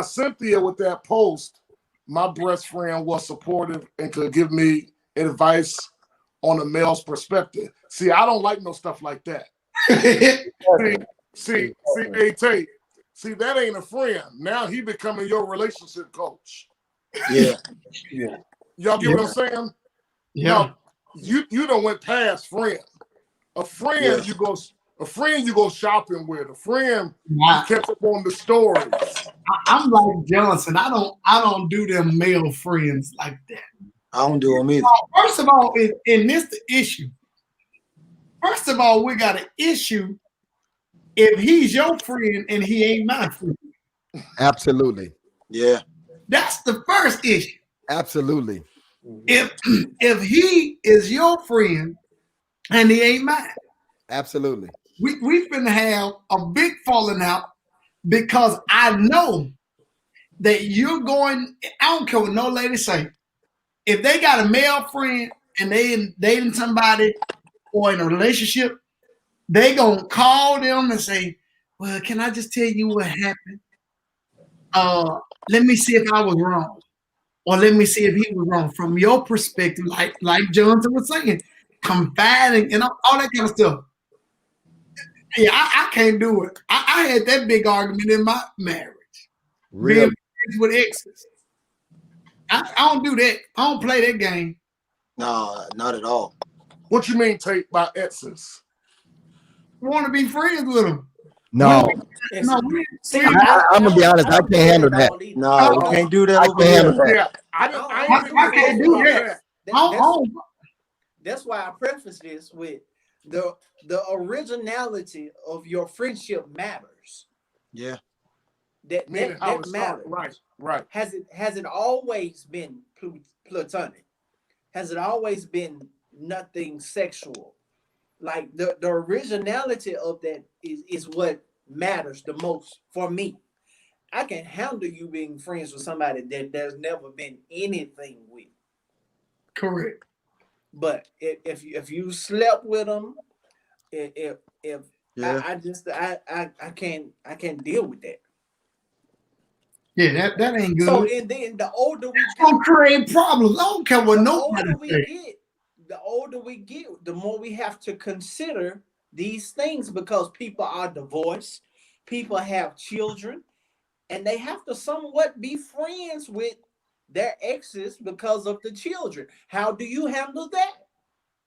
Cynthia with that post, my best friend was supportive and could give me advice on a male's perspective. See, I don't like no stuff like that. see, hey, Tate, see, that ain't a friend. Now he becoming your relationship coach. Yeah. Y'all get what I'm saying? Yeah. Now, you done went past friend. A friend you go shopping with. A friend you catch up on the stories. I'm like Johnson. I don't do them male friends like that. I don't do them either. First of all, in this the issue. First of all, we got an issue if he's your friend and he ain't my friend. Absolutely. Yeah. That's the first issue. Absolutely. If he is your friend and he ain't mine. Absolutely. We finna have a big falling out because I know that you're going, I don't care what no lady say. If they got a male friend and they dating somebody or in a relationship, they gonna call them and say, well, can I just tell you what happened? Let me see if I was wrong. Or let me see if he was wrong. From your perspective, like Johnson was saying, confiding and all that kind of stuff. Yeah, I can't do it. I had that big argument in my marriage. Really? Being with exes. I don't do that. I don't play that game. No, not at all. What you mean take by exes? I want to be friends with them. No. I'm gonna be honest. I can't handle that. No, we can't do that over here. Yeah, I can't do that. That's why I preface this with the originality of your friendship matters. Yeah. That matters. Right. Has it always been platonic? Has it always been nothing sexual? Like the originality of that is what matters the most for me. I can handle you being friends with somebody that there's never been anything with. Correct. But if you slept with them, I can't deal with that. Yeah, that ain't good. So and then the older we It's gonna create problems. I don't care what the nobody older we say. get, the older we get, the more we have to consider these things because people are divorced, people have children, and they have to somewhat be friends with their exes because of the children. How do you handle that?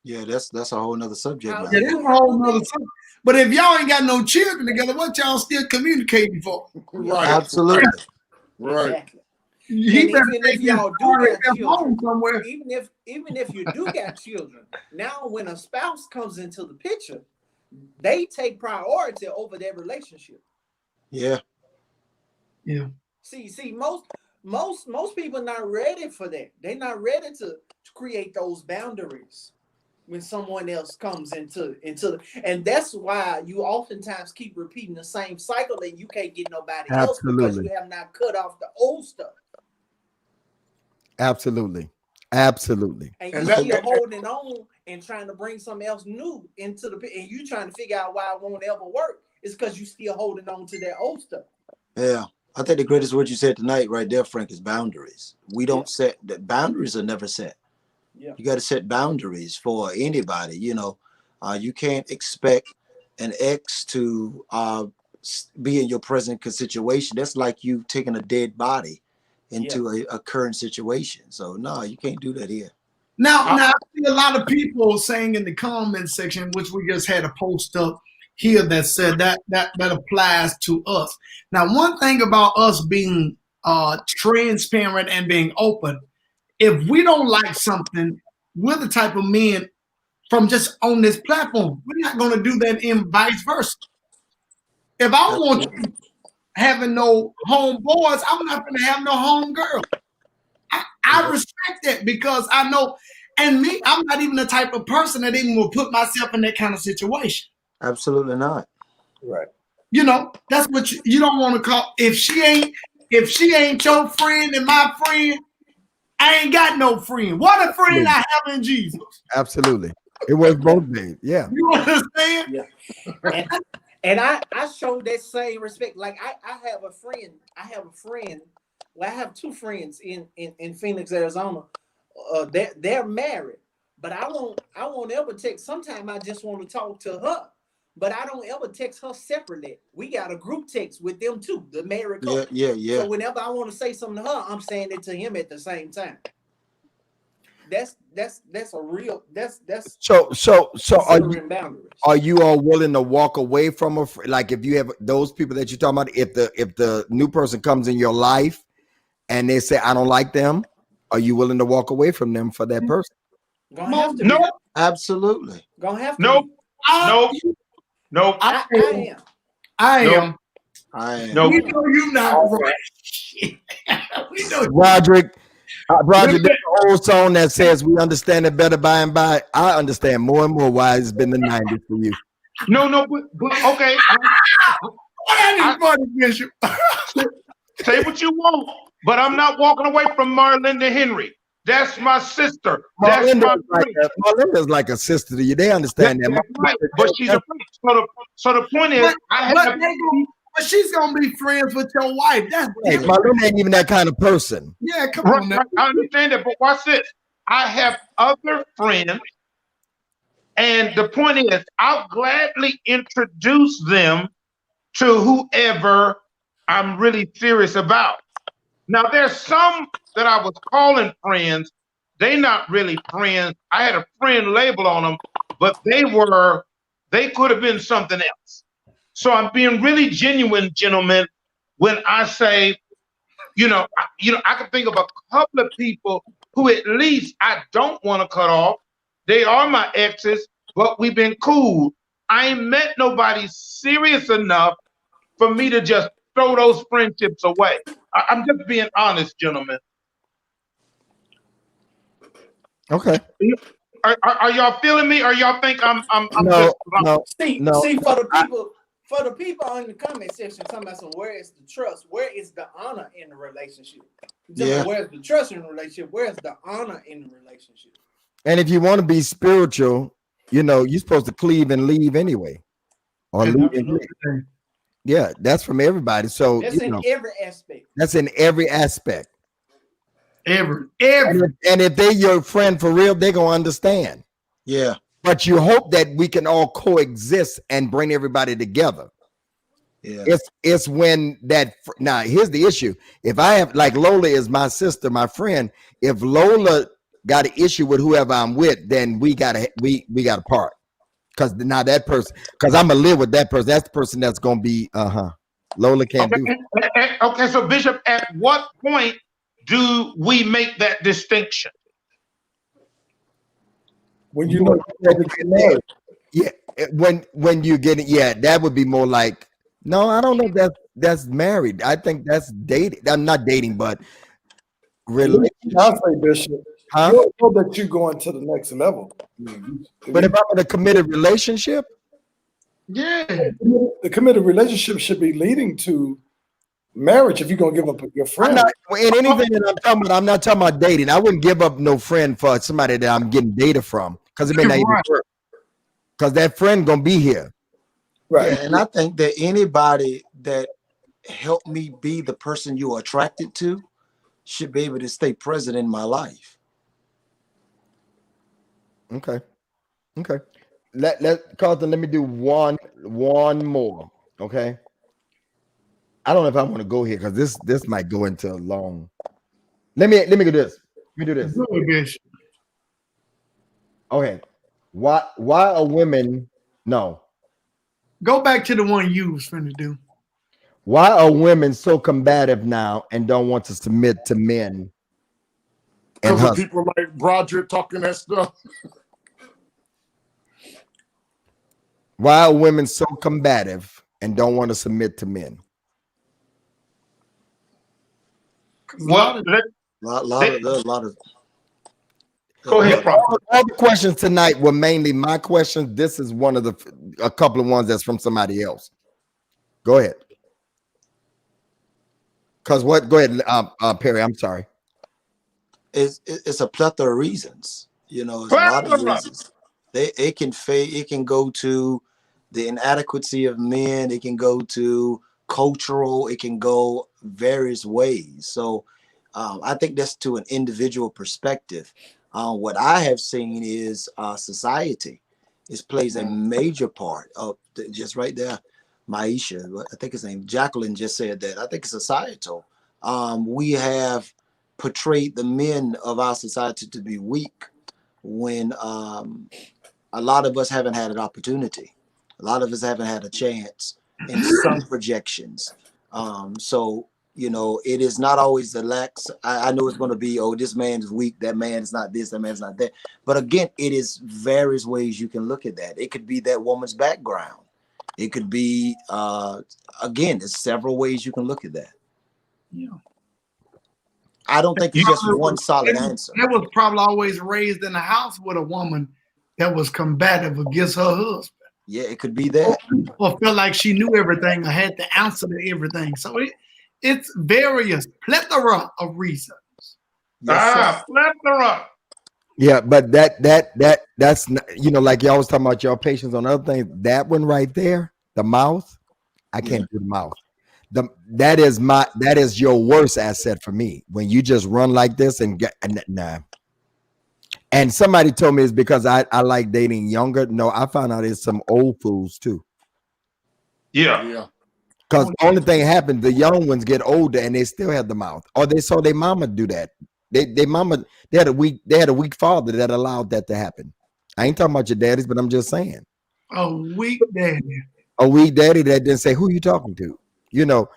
Yeah, that's a whole nother subject How now. do Yeah, you that's a whole handle nother that? subject. But if y'all ain't got no children together, what y'all still communicating for? Right. Absolutely. Right. Exactly. He And better even take if his y'all do sorry got ass home children, somewhere. even if you do got children, now when a spouse comes into the picture, they take priority over their relationship. Yeah. Yeah. See, most people not ready for that. They're not ready to create those boundaries when someone else comes and that's why you oftentimes keep repeating the same cycle and you can't get nobody else because Absolutely. you have not cut off the old stuff. Absolutely. Absolutely. And And you that, still holding on and trying to bring something else new into the and you trying to figure out why it won't ever work. It's because you still holding on to that old stuff. Yeah. I think the greatest word you said tonight right there, Frank, is boundaries. We don't set the boundaries are never set. Yeah. You got to set boundaries for anybody. You can't expect an ex to be in your present situation. That's like you taking a dead body into a current situation. So no, you can't do that here. Now I see a lot of people saying in the comment section, which we just had a post up here that said that applies to us. Now, one thing about us being transparent and being open, if we don't like something, we're the type of men from just on this platform. We're not going to do that in vice versa. If I want you having no homeboys, I'm not going to have no homegirl. I respect that because I know, and me, I'm not even the type of person that even will put myself in that kind of situation. Absolutely not. Right. That's what you don't want to call. If she ain't your friend and my friend, I ain't got no friend. What a friend I have in Jesus. Absolutely. It was both ways. Yeah. You understand? Yeah. And I show that same respect. Like I have a friend. Well, I have two friends in Phoenix, Arizona. They're married, but I won't ever text. Sometimes I just want to talk to her, but I don't ever text her separately. We got a group text with them too, the married couple. Yeah. So whenever I want to say something to her, I'm saying it to him at the same time. That's a real So considering boundaries. are you all willing to walk away from like if you have those people that you're talking about, if the new person comes in your life and they say I don't like them, are you willing to walk away from them for that person? Gonna have to No, be. Absolutely. Gonna have to no, be. no. I am. I No. am. No. We know you not right. We know. Roderick, there's an old song that says we understand it better by and by. I understand more and more why it's been the 90s for you. No, but okay. That is funny, Bishop. Say what you want, but I'm not walking away from Marlinda Henry. That's my sister. That's my Marlinda's like a sister to you. They understand that. Right. But she's a friend. So the point is, but she's gonna be friends with your wife. That's right. Marlinda ain't even that kind of person. Yeah, come on now. I understand that, but watch this. I have other friends, and the point is, I'll gladly introduce them to whoever I'm really serious about. Now, there's some that I was calling friends. They not really friends. I had a friend label on them, but they could have been something else. So I'm being really genuine, gentlemen, when I say, I can think of a couple of people who at least I don't want to cut off. They are my exes, but we've been cool. I ain't met nobody serious enough for me to just throw those friendships away. I'm just being honest, gentlemen. Okay. Are y'all feeling me, or y'all think I'm no, just See for the people in the comment section talking about where is the trust, where is the honor in the relationship? Where's the trust in the relationship? Where's the honor in the relationship? And if you want to be spiritual, you're supposed to cleave and leave anyway. Or leave and leave. Yeah, that's from everybody. So That's in every aspect. that's in every aspect. Every. And if they your friend for real, they're gonna understand. Yeah. But you hope that we can all coexist and bring everybody together. Yeah. It's when that now here's the issue. If I have like Lola is my sister, my friend, if Lola got an issue with whoever I'm with, then we gotta part. Because now that person, because I'm gonna live with that person. That's the person that's gonna be Lola can't do it. Okay, so Bishop, at what point do we make that distinction? When you know you're married. Yeah, when you get it, yeah, that would be more like no, I don't know if that's married. I think that's dating. I'm not dating, but relationship. I'll say, Bishop, Huh? you know that you're going to the next level. But if I'm in a committed relationship, Yeah. The committed relationship should be leading to marriage if you're gonna give up your friend. in anything that I'm talking about, I'm not talking about dating. I wouldn't give up no friend for somebody that I'm getting data from because it may not even work. Because that friend gonna be here. Right. Yeah, and I think that anybody that helped me be the person you're attracted to should be able to stay present in my life. Okay. Carlton, let me do one more. Okay. I don't know if I want to go here because this might go into a long. Let me do this. Okay. Why are women no? Go back to the one you was finna do. Why are women so combative now and don't want to submit to men? Because of people like Broderick talking that stuff. Why are women so combative and don't want to submit to men? Well, a lot of. Go ahead, Prophet. All the questions tonight were mainly my questions. This is one of a couple of ones that's from somebody else. Go ahead. Because what? Go ahead, Perry. I'm sorry. It's a plethora of reasons. You know, it's a lot of reasons. It can fade. It can go to the inadequacy of men. It can go to cultural. It can go various ways. So I think that's to an individual perspective. What I have seen is society. It plays a major part of just right there. Maisha, I think his name, Jacqueline just said that. I think it's societal. We have portrayed the men of our society to be weak when a lot of us haven't had an opportunity. A lot of us haven't had a chance in some projections. So, you know, it is not always the lax. I know it's going to be, oh, this man is weak. That man is not this. That man is not that. But again, it is various ways you can look at that. It could be that woman's background. It could be, again, there's several ways you can look at that. Yeah. I don't think it's just one solid answer. I was probably always raised in a house with a woman that was combative against her husband. Yeah, it could be that. Or felt like she knew everything or had the answer to everything. So it's various plethora of reasons. Yes, Plethora. Yeah, but that's not, you know, like y'all was talking about your patience on other things. That one right there, the mouth, I can't do the mouth. That is your worst asset for me when you just run like this and get nah. And somebody told me it's because I like dating younger. No, I found out it's some old fools too. Yeah. Because the only thing happened, the young ones get older and they still have the mouth, or they saw their mama do that. They had a weak father that allowed that to happen. I ain't talking about your daddies, but I'm just saying. A weak daddy. A weak daddy that didn't say, who you talking to? You know.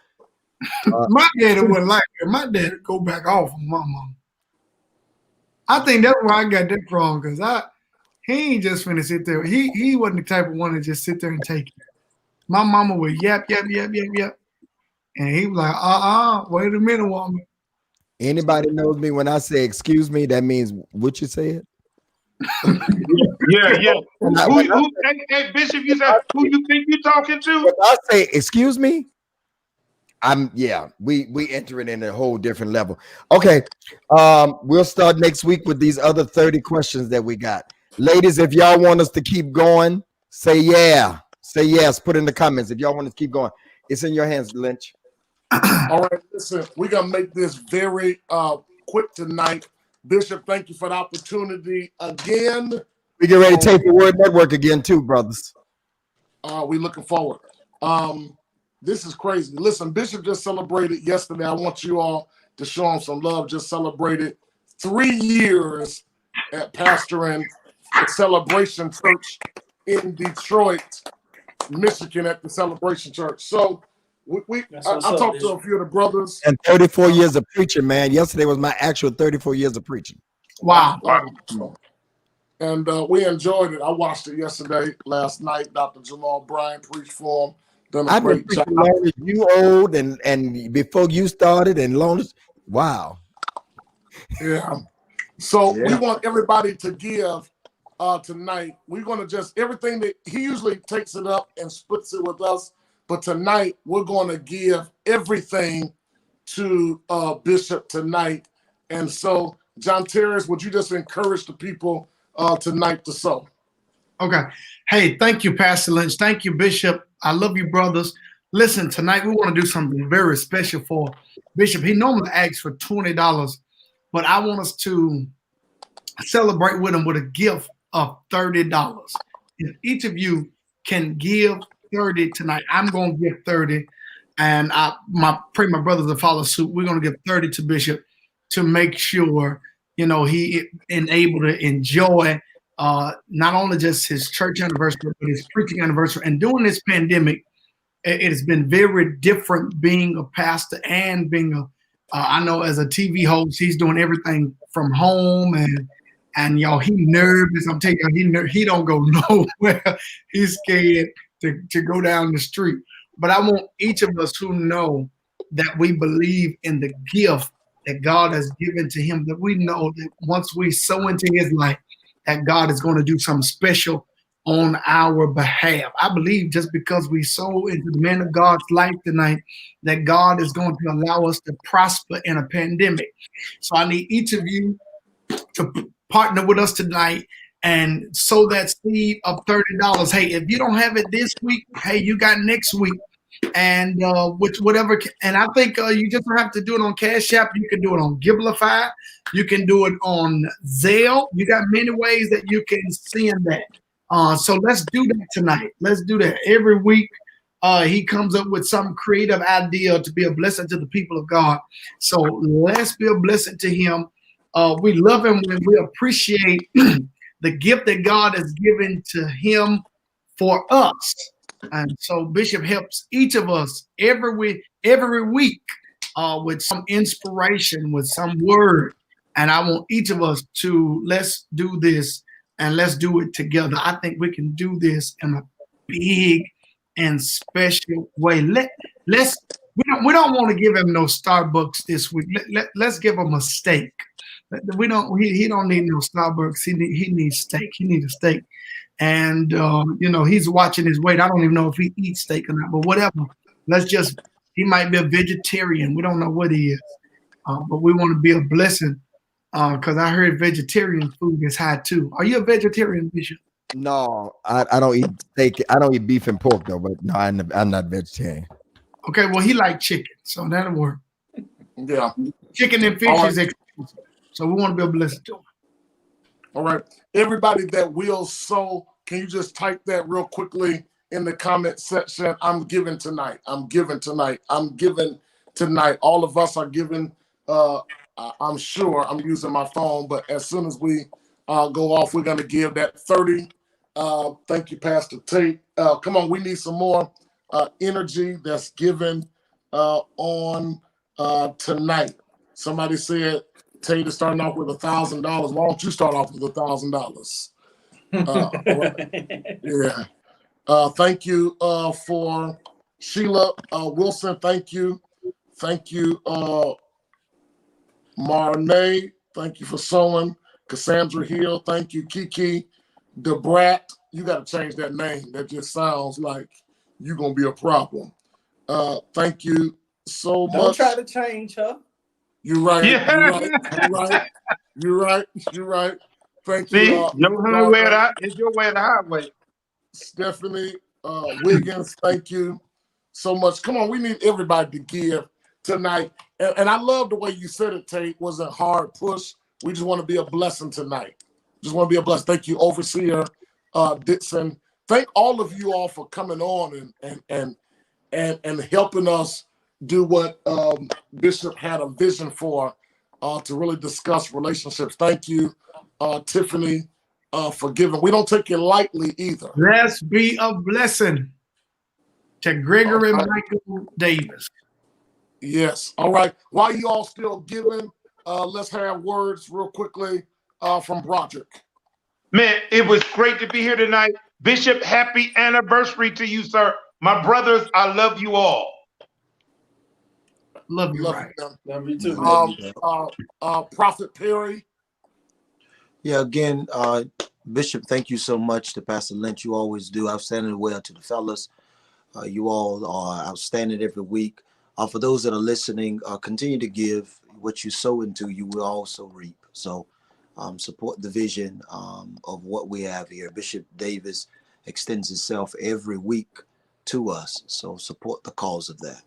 My daddy wasn't like that. My daddy go back off on my mom. I think that's where I got that from, because he ain't just finna sit there. He wasn't the type of one to just sit there and take it. My mama would yap. And he was like, wait a minute, woman. Anybody knows me when I say excuse me, that means what you said. Yeah. Hey, Bishop, you said who you think you're talking to? When I say excuse me, we enter it in a whole different level. Okay. We'll start next week with these other 30 questions that we got. Ladies, if y'all want us to keep going, say yeah. Say yes. Put in the comments if y'all want us to keep going. It's in your hands, Lynch. All right, listen, we're gonna make this very quick tonight. Bishop, thank you for the opportunity again. We get ready to take the Word Network again, too, brothers. We looking forward. This is crazy. Listen, Bishop just celebrated yesterday. I want you all to show him some love. Just celebrated 3 years at pastoring the Celebration Church in Detroit, Michigan, at the Celebration Church. So I talked to a few of the brothers. And 34 years of preaching, man. Yesterday was my actual 34 years of preaching. Wow. And we enjoyed it. I watched it yesterday, last night. Dr. Jamal Bryan preached for him. Done a I've been great job. preaching long as you old and before you started and long as, wow. Yeah. So we want everybody to give tonight. We're going to just, everything that he usually takes it up and splits it with us. But tonight, we're going to give everything to Bishop tonight. And so, John Terrence, would you just encourage the people tonight to sow? Okay. Hey, thank you, Pastor Lynch. Thank you, Bishop. I love you, brothers. Listen, tonight we want to do something very special for Bishop. He normally asks for $20, but I want us to celebrate with him with a gift of $30. If each of you can give 30 tonight, I'm going to give 30, and I pray my brothers to follow suit. We're going to give 30 to Bishop to make sure, you know, he is able to enjoy not only just his church anniversary, but his preaching anniversary. And during this pandemic, it has been very different being a pastor and being I know as a TV host, he's doing everything from home, and y'all, he nervous. I'm telling you, he don't go nowhere. He's scared to go down the street. But I want each of us who know that we believe in the gift that God has given to him, that we know that once we sow into his life, that God is going to do something special on our behalf. I believe just because we sow into the man of God's life tonight, that God is going to allow us to prosper in a pandemic. So I need each of you to partner with us tonight and sow that seed of $30. Hey, if you don't have it this week, hey, you got next week. And whatever, and I think you just don't have to do it on Cash App. You can do it on Giblify. You can do it on Zelle. You got many ways that you can send that. So let's do that tonight. Let's do that every week. He comes up with some creative idea to be a blessing to the people of God. So let's be a blessing to him. We love him and we appreciate the gift that God has given to him for us. And so Bishop helps each of us every week with some inspiration, with some word. And I want each of us to let's do this and let's do it together. I think we can do this in a big and special way. We don't want to give him no Starbucks this week. Let's give him a steak. He don't need no Starbucks. He needs steak. He needs a steak. And, he's watching his weight. I don't even know if he eats steak or not, but whatever. He might be a vegetarian. We don't know what he is. But we want to be a blessing because I heard vegetarian food is high too. Are you a vegetarian, Bishop? No, I don't eat steak. I don't eat beef and pork, though, but no, I'm not vegetarian. Okay, well, he likes chicken, so that'll work. Yeah. Chicken and fish is expensive, so we want to be a blessing to him. All right. Everybody that will sow, can you just type that real quickly in the comment section? I'm giving tonight. I'm giving tonight. I'm giving tonight. All of us are giving. I'm sure I'm using my phone, but as soon as we go off, we're going to give that 30. Thank you, Pastor Tate. Come on, we need some more energy that's given on tonight. Somebody said, Tate is starting off with $1,000. Why don't you start off with $1,000? Right. Yeah. Thank you for Sheila Wilson. Thank you. Thank you, Marnay. Thank you for sewing. Cassandra Hill. Thank you, Kiki DeBrat. You got to change that name. That just sounds like you're going to be a problem. Thank you so much. Don't try to change her. You're right. Yeah. You're right. Thank See, you. your way out is your way the highway. Stephanie Wiggins, thank you. so much. Come on, we need everybody to give tonight. And I love the way you said it, Tate. Wasn't a hard push. We just want to be a blessing tonight. Just want to be a blessing. Thank you, Overseer Dixon. Thank all of you all for coming on and helping us do what Bishop had a vision for, to really discuss relationships. Thank you, Tiffany, for giving. We don't take it lightly either. Let's be a blessing to Gregory All right. Michael Davis. Yes. All right. While you all still giving, let's have words real quickly from Broderick. Man, it was great to be here tonight. Bishop, happy anniversary to you, sir. My brothers, I love you all. Love you, Love right? you, man. Love you too. Prophet Perry. Yeah, again, Bishop, thank you so much to Pastor Lynch. You always do outstanding well to the fellas. You all are outstanding every week. For those that are listening, continue to give. What you sow into, you will also reap. So support the vision of what we have here. Bishop Davis extends himself every week to us. So support the cause of that.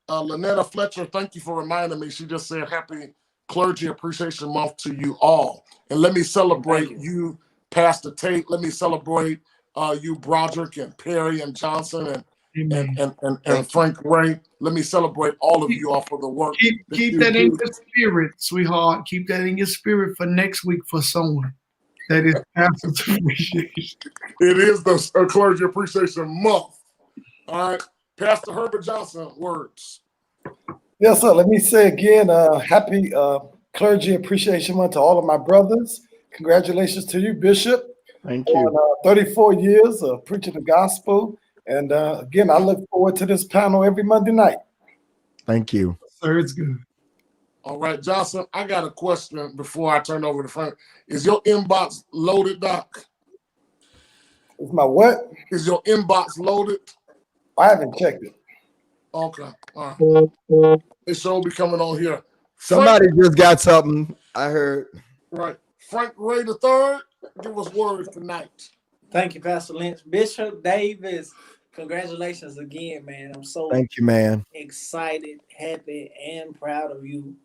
Lynetta Fletcher, thank you for reminding me. She just said happy Clergy Appreciation Month to you all. And let me celebrate you, Pastor Tate. Let me celebrate you, Broderick and Perry and Johnson and Frank Ray. Let me celebrate all of you all for the work. Keep that in your spirit, sweetheart. Keep that in your spirit for next week for someone. That is Pastor's appreciation. It is the Clergy Appreciation Month. All right. Pastor Herbert Johnson, words. Yes, sir. Let me say again, happy Clergy Appreciation Month to all of my brothers. Congratulations to you, Bishop. Thank you. On 34 years of preaching the gospel. And again, I look forward to this panel every Monday night. Thank you. Sir, it's good. All right, Johnson, I got a question before I turn over to Frank. Is your inbox loaded, Doc? Is my what? Is your inbox loaded? I haven't checked it. Okay. All right. It should be coming on here. Somebody just got something. I heard. Right. Frank Ray III, give us words tonight. Thank you, Pastor Lynch. Bishop Davis, congratulations again, man. I'm so Thank you, man. excited, happy, and proud of you.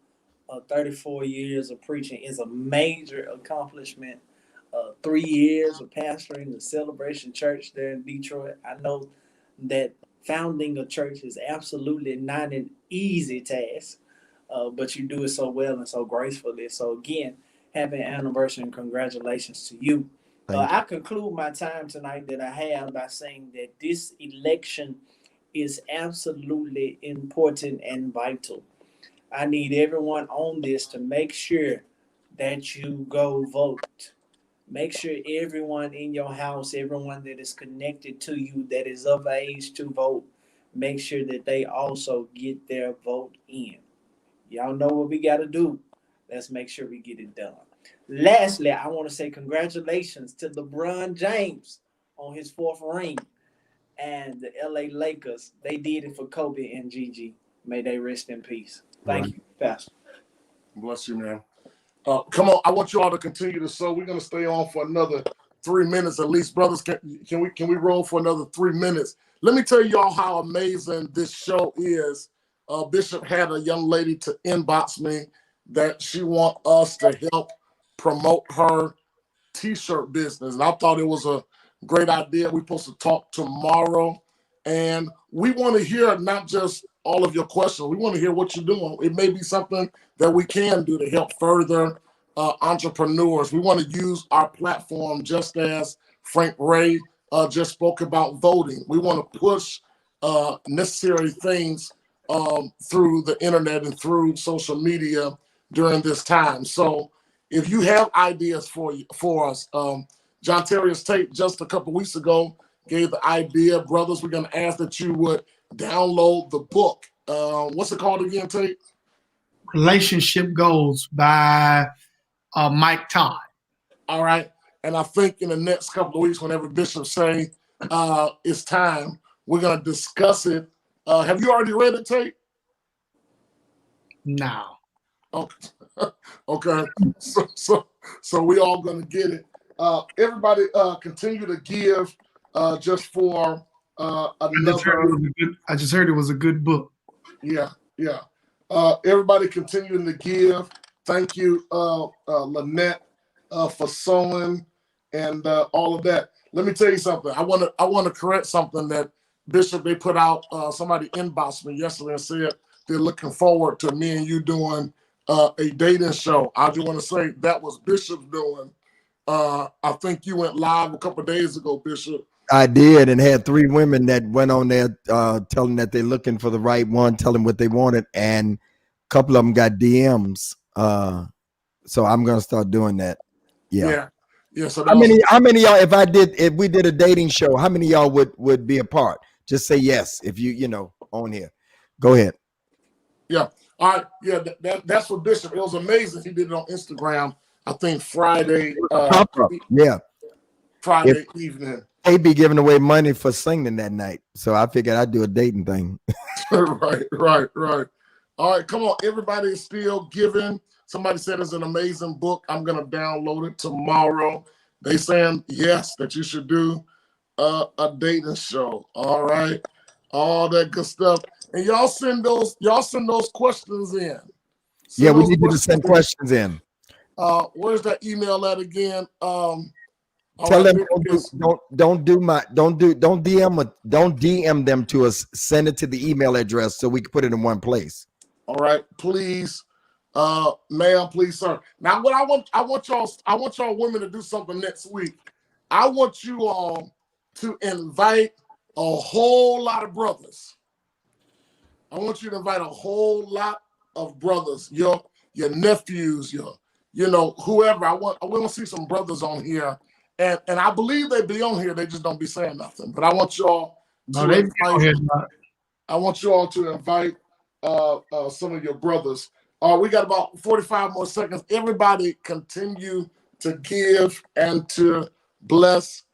34 years of preaching is a major accomplishment. 3 years of pastoring the Celebration Church there in Detroit. I know that founding a church is absolutely not an easy task, but you do it so well and so gracefully. So again, happy anniversary and congratulations to you. I conclude my time tonight that I have by saying that this election is absolutely important and vital. I need everyone on this to make sure that you go vote. Make sure everyone in your house, everyone that is connected to you that is of age to vote, make sure that they also get their vote in. Y'all know what we got to do. Let's make sure we get it done. Lastly, I want to say congratulations to LeBron James on his 4th ring and the LA Lakers. They did it for Kobe and Gigi. May they rest in peace. Thank you, Pastor. Bless you, man. Come on, I want you all to continue to sow. We're gonna stay on for another 3 minutes at least, brothers. Can we roll for another 3 minutes? Let me tell you all how amazing this show is. Bishop had a young lady to inbox me that she want us to help promote her t-shirt business, and I thought it was a great idea. We're supposed to talk tomorrow, and we want to hear not just all of your questions. We want to hear what you're doing. It may be something that we can do to help further entrepreneurs. We want to use our platform just as Frank Ray just spoke about voting. We want to push necessary things through the internet and through social media during this time. So if you have ideas for us, John Terrier's Tate just a couple weeks ago gave the idea. Brothers, we're going to ask that you would download the book. What's it called again, Tate? Relationship Goals by Mike Todd. All right. And I think in the next couple of weeks, whenever Bishop say it's time, we're going to discuss it. Have you already read it, Tate? No. Okay. Okay. So we all going to get it. Everybody continue to give just for Another, I just heard it was a good book. yeah. Everybody continuing to give. Thank you, Lynette, for sewing and all of that. Let me tell you something. I want to correct something that Bishop, they put out. Somebody inboxed me yesterday and said they're looking forward to me and you doing a dating show. I just want to say that was Bishop doing. I think you went live a couple of days ago, Bishop. I did, and had 3 women that went on there telling that they're looking for the right one, telling what they wanted, and a couple of them got DMs. So I'm gonna start doing that. Yeah. So How many y'all? If we did a dating show, how many y'all would be a part? Just say yes if you on here. Go ahead. Yeah. All right. Yeah. That's for Bishop. It was amazing. He did it on Instagram. I think Friday. Yeah. Friday evening. They'd be giving away money for singing that night, so I figured I'd do a dating thing. Right. All right, come on. Everybody is still giving. Somebody said it's an amazing book. I'm gonna download it tomorrow. They saying yes that you should do a dating show. All right, all that good stuff. And y'all send those questions in. We need you to send questions in. Where's that email at again? Tell them don't DM them to us. Send it to the email address so we can put it in one place. All right, please, ma'am, please, sir. Now, what I want y'all women to do something next week. I want you all to invite a whole lot of brothers. I want you to invite a whole lot of brothers, your nephews, whoever. I want to see some brothers on here. And I believe they be on here. They just don't be saying nothing. But I want y'all to invite some of your brothers. We got about 45 more seconds. Everybody continue to give and to bless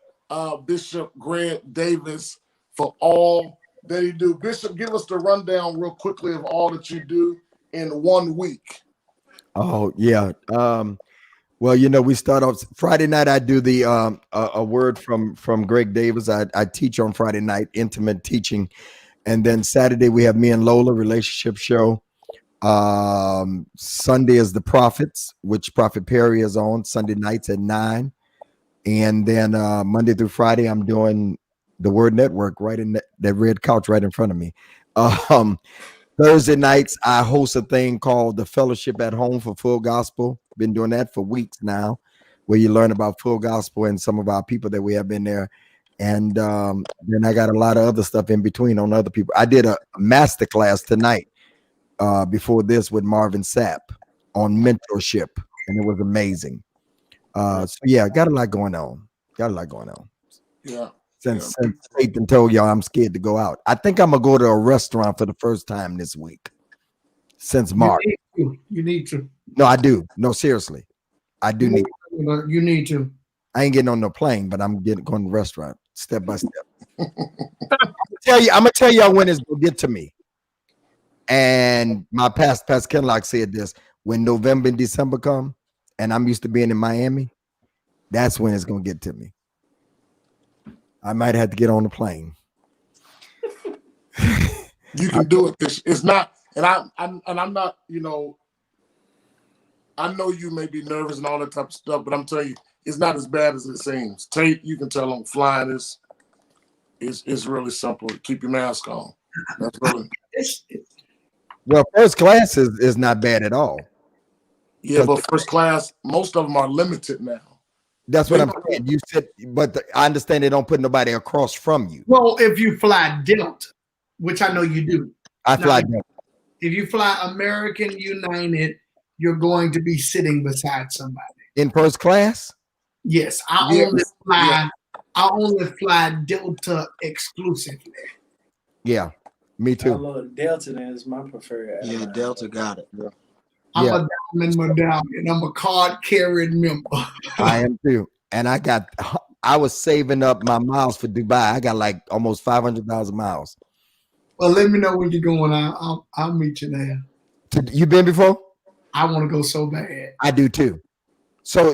Bishop Greg Davis for all that he do. Bishop, give us the rundown real quickly of all that you do in 1 week. Oh, yeah. Well, we start off Friday night. I do the a word from Greg Davis. I teach on Friday night, intimate teaching, and then Saturday we have me and Lola relationship show. Sunday is the Prophets, which Prophet Perry is on Sunday nights at 9, and then Monday through Friday I'm doing the Word Network right in that red couch right in front of me. Thursday nights, I host a thing called the Fellowship at Home for Full Gospel. Been doing that for weeks now, where you learn about full gospel and some of our people that we have been there. And then I got a lot of other stuff in between on other people. I did a master class tonight before this with Marvin Sapp on mentorship, and it was amazing. So yeah, got a lot going on. Yeah. Since Satan told y'all I'm scared to go out. I think I'm gonna go to a restaurant for the first time this week since March. You need to. No, I do. No, seriously. I do need to. You need to. I ain't getting on no plane, but I'm going to the restaurant step by step. I'm gonna tell y'all when it's gonna get to me. And my Pastor Kenlock said this: when November and December come, and I'm used to being in Miami, that's when it's gonna get to me. I might have to get on the plane. You can do it. It's not, and I'm not. I know you may be nervous and all that type of stuff, but I'm telling you, it's not as bad as it seems. You can tell on flying is really simple. Keep your mask on. That's really. Well, first class is not bad at all. Yeah, but first class, most of them are limited now. That's what I'm saying. You said, but I understand they don't put nobody across from you. Well, if you fly Delta, which I know you do. I fly Delta. If you fly American United, you're going to be sitting beside somebody. In first class? Yes. I only fly Delta exclusively. Yeah, me too. I love Delta, is my preferred. Yeah, Delta got it. Yeah. I'm a diamond medallion. I'm a card carrying member. I am too. And I was saving up my miles for Dubai. I got like almost 500,000 miles. Well, let me know when you're going. I'll meet you there. You been before? I want to go so bad. I do too. So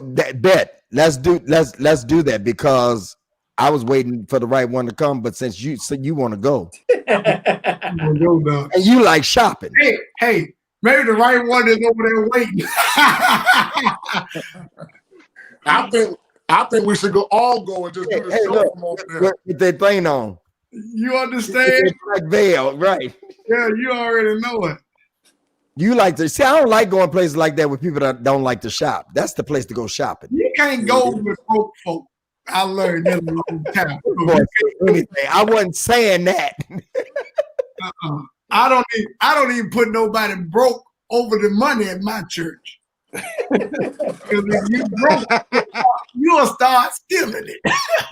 let's do that, because I was waiting for the right one to come, but since you want to go, Dog. and you like shopping, Hey, maybe the right one is over there waiting. I think we should all go and just do the show look, from over there. with that thing on, You understand? it's like veil, right? Yeah, you already know it. You like to see? I don't like going places like that with people that don't like to shop. That's the place to go shopping. You can't go with broke folk. I learned that a long time. Anything. I wasn't saying that. I don't even put nobody broke over the money at my church. Because if you broke, you'll start stealing it.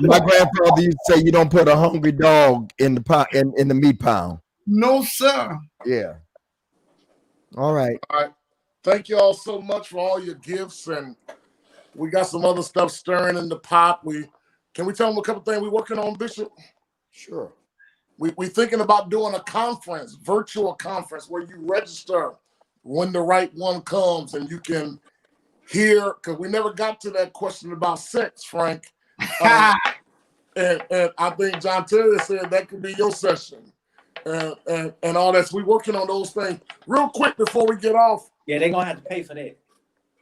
My grandfather used to say, "You don't put a hungry dog in the pot in the meat pound." No, sir. Yeah. All right. All right. Thank you all so much for all your gifts, and we got some other stuff stirring in the pot. Can we tell them a couple things we're working on, Bishop? Sure. We're thinking about doing a conference, virtual conference, where you register when the right one comes, and you can hear, because we never got to that question about sex, Frank. And I think John Terry said that could be your session. And all that. So we're working on those things. Real quick before we get off. Yeah, they're gonna have to pay for that.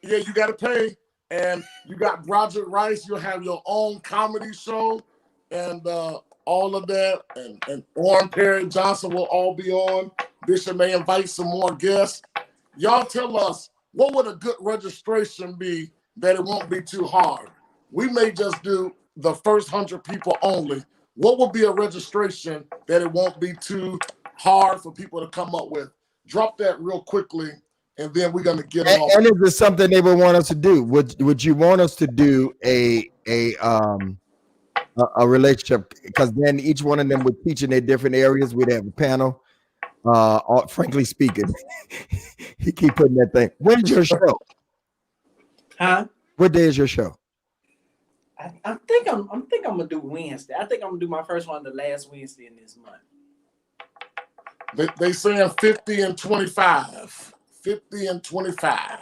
Yeah, you got to pay. And you got Broderick Rice. You'll have your own comedy show, and all of that. And Warren Perry Johnson will all be on. Bishop may invite some more guests. Y'all tell us, what would a good registration be that it won't be too hard? We may just do the first 100 people only. What would be a registration that it won't be too hard for people to come up with? Drop that real quickly, and then we're going to get off. And is this something they would want us to do? Would you want us to do a relationship? Because then each one of them would teach in their different areas. We'd have a panel. Frankly speaking, he keep putting that thing. When's your show? Huh? What day is your show? I think I'm gonna do Wednesday. I think I'm gonna do my first one the last Wednesday in this month. They saying 50 and 25. 50 and 25.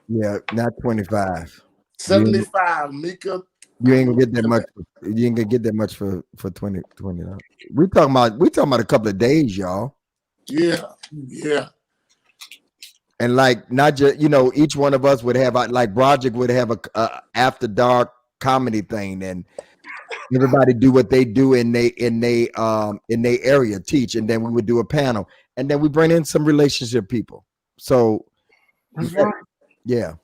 Yeah, not 25. 75, Mika. You ain't gonna get that much. You ain't gonna get that much for 20. We talking about a couple of days, y'all. Yeah. And like not just each one of us would have like Broderick would have a after dark comedy thing, and everybody do what they do in they area, teach, and then we would do a panel, and then we bring in some relationship people. So yeah.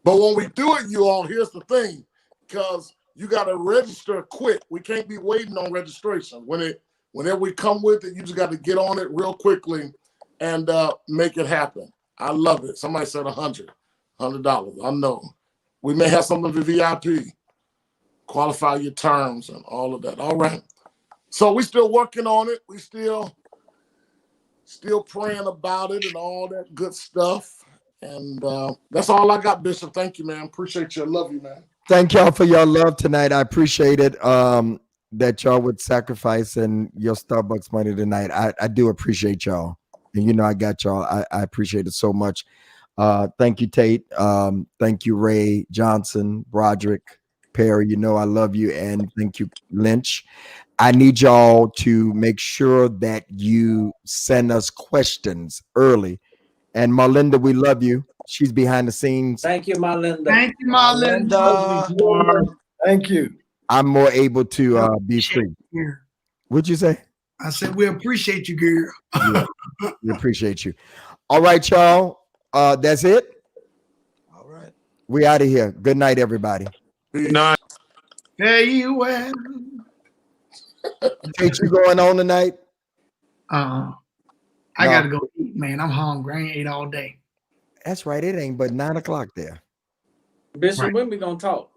But when we do it, you all, here's the thing, because you got to register quick. We can't be waiting on registration. Whenever we come with it, you just got to get on it real quickly and make it happen. I love it. Somebody said $100. I know. We may have something for VIP. Qualify your terms and all of that. All right. So we still working on it. We still praying about it and all that good stuff. And that's all I got, Bishop. Thank you, man. Appreciate you. I love you, man. Thank y'all for your love tonight. I appreciate it. That y'all would sacrifice and your Starbucks money tonight. I do appreciate y'all. And I got y'all. I appreciate it so much. Thank you, Tate. Thank you, Ray Johnson, Broderick, Perry. I love you. And thank you, Lynch. I need y'all to make sure that you send us questions early. And Marlinda, we love you. She's behind the scenes. Thank you, Marlinda. Thank you, Marlinda. Thank you. I'm more able to be free. What'd you say? I said, we appreciate you, girl. Yeah, we appreciate you. All right, y'all. That's it. All right. We out of here. Good night, everybody. Good night. There you were. Ain't you going on tonight? I No. gotta go eat, man. I'm hungry. I ain't ate all day. That's right. It ain't but 9 o'clock there. Bishop, Right. when we gonna talk?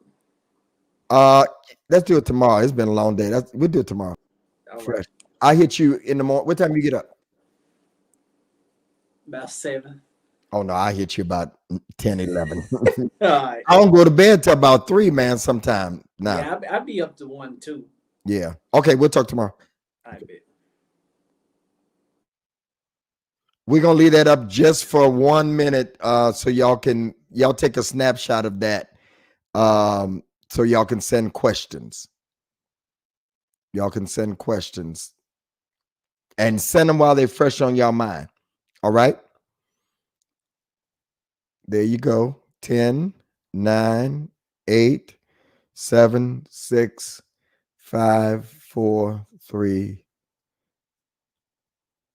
Let's do it tomorrow. It's been a long day. We'll do it tomorrow. All Fresh. right. I hit you in the morning. What time you get up? About 7. Oh no, I hit you about 10, 11. All right. I don't go to bed till about 3, man. Sometime now. Yeah, I'll be up to 1, 2. Yeah. Okay, we'll talk tomorrow. I bet. We're gonna leave that up just for 1 minute, so y'all take a snapshot of that, so So y'all can send questions. Y'all can send questions and send them while they're fresh on y'all mind. All right. There you go. 10, 9, 8, 7, 6, 5, 4, 3,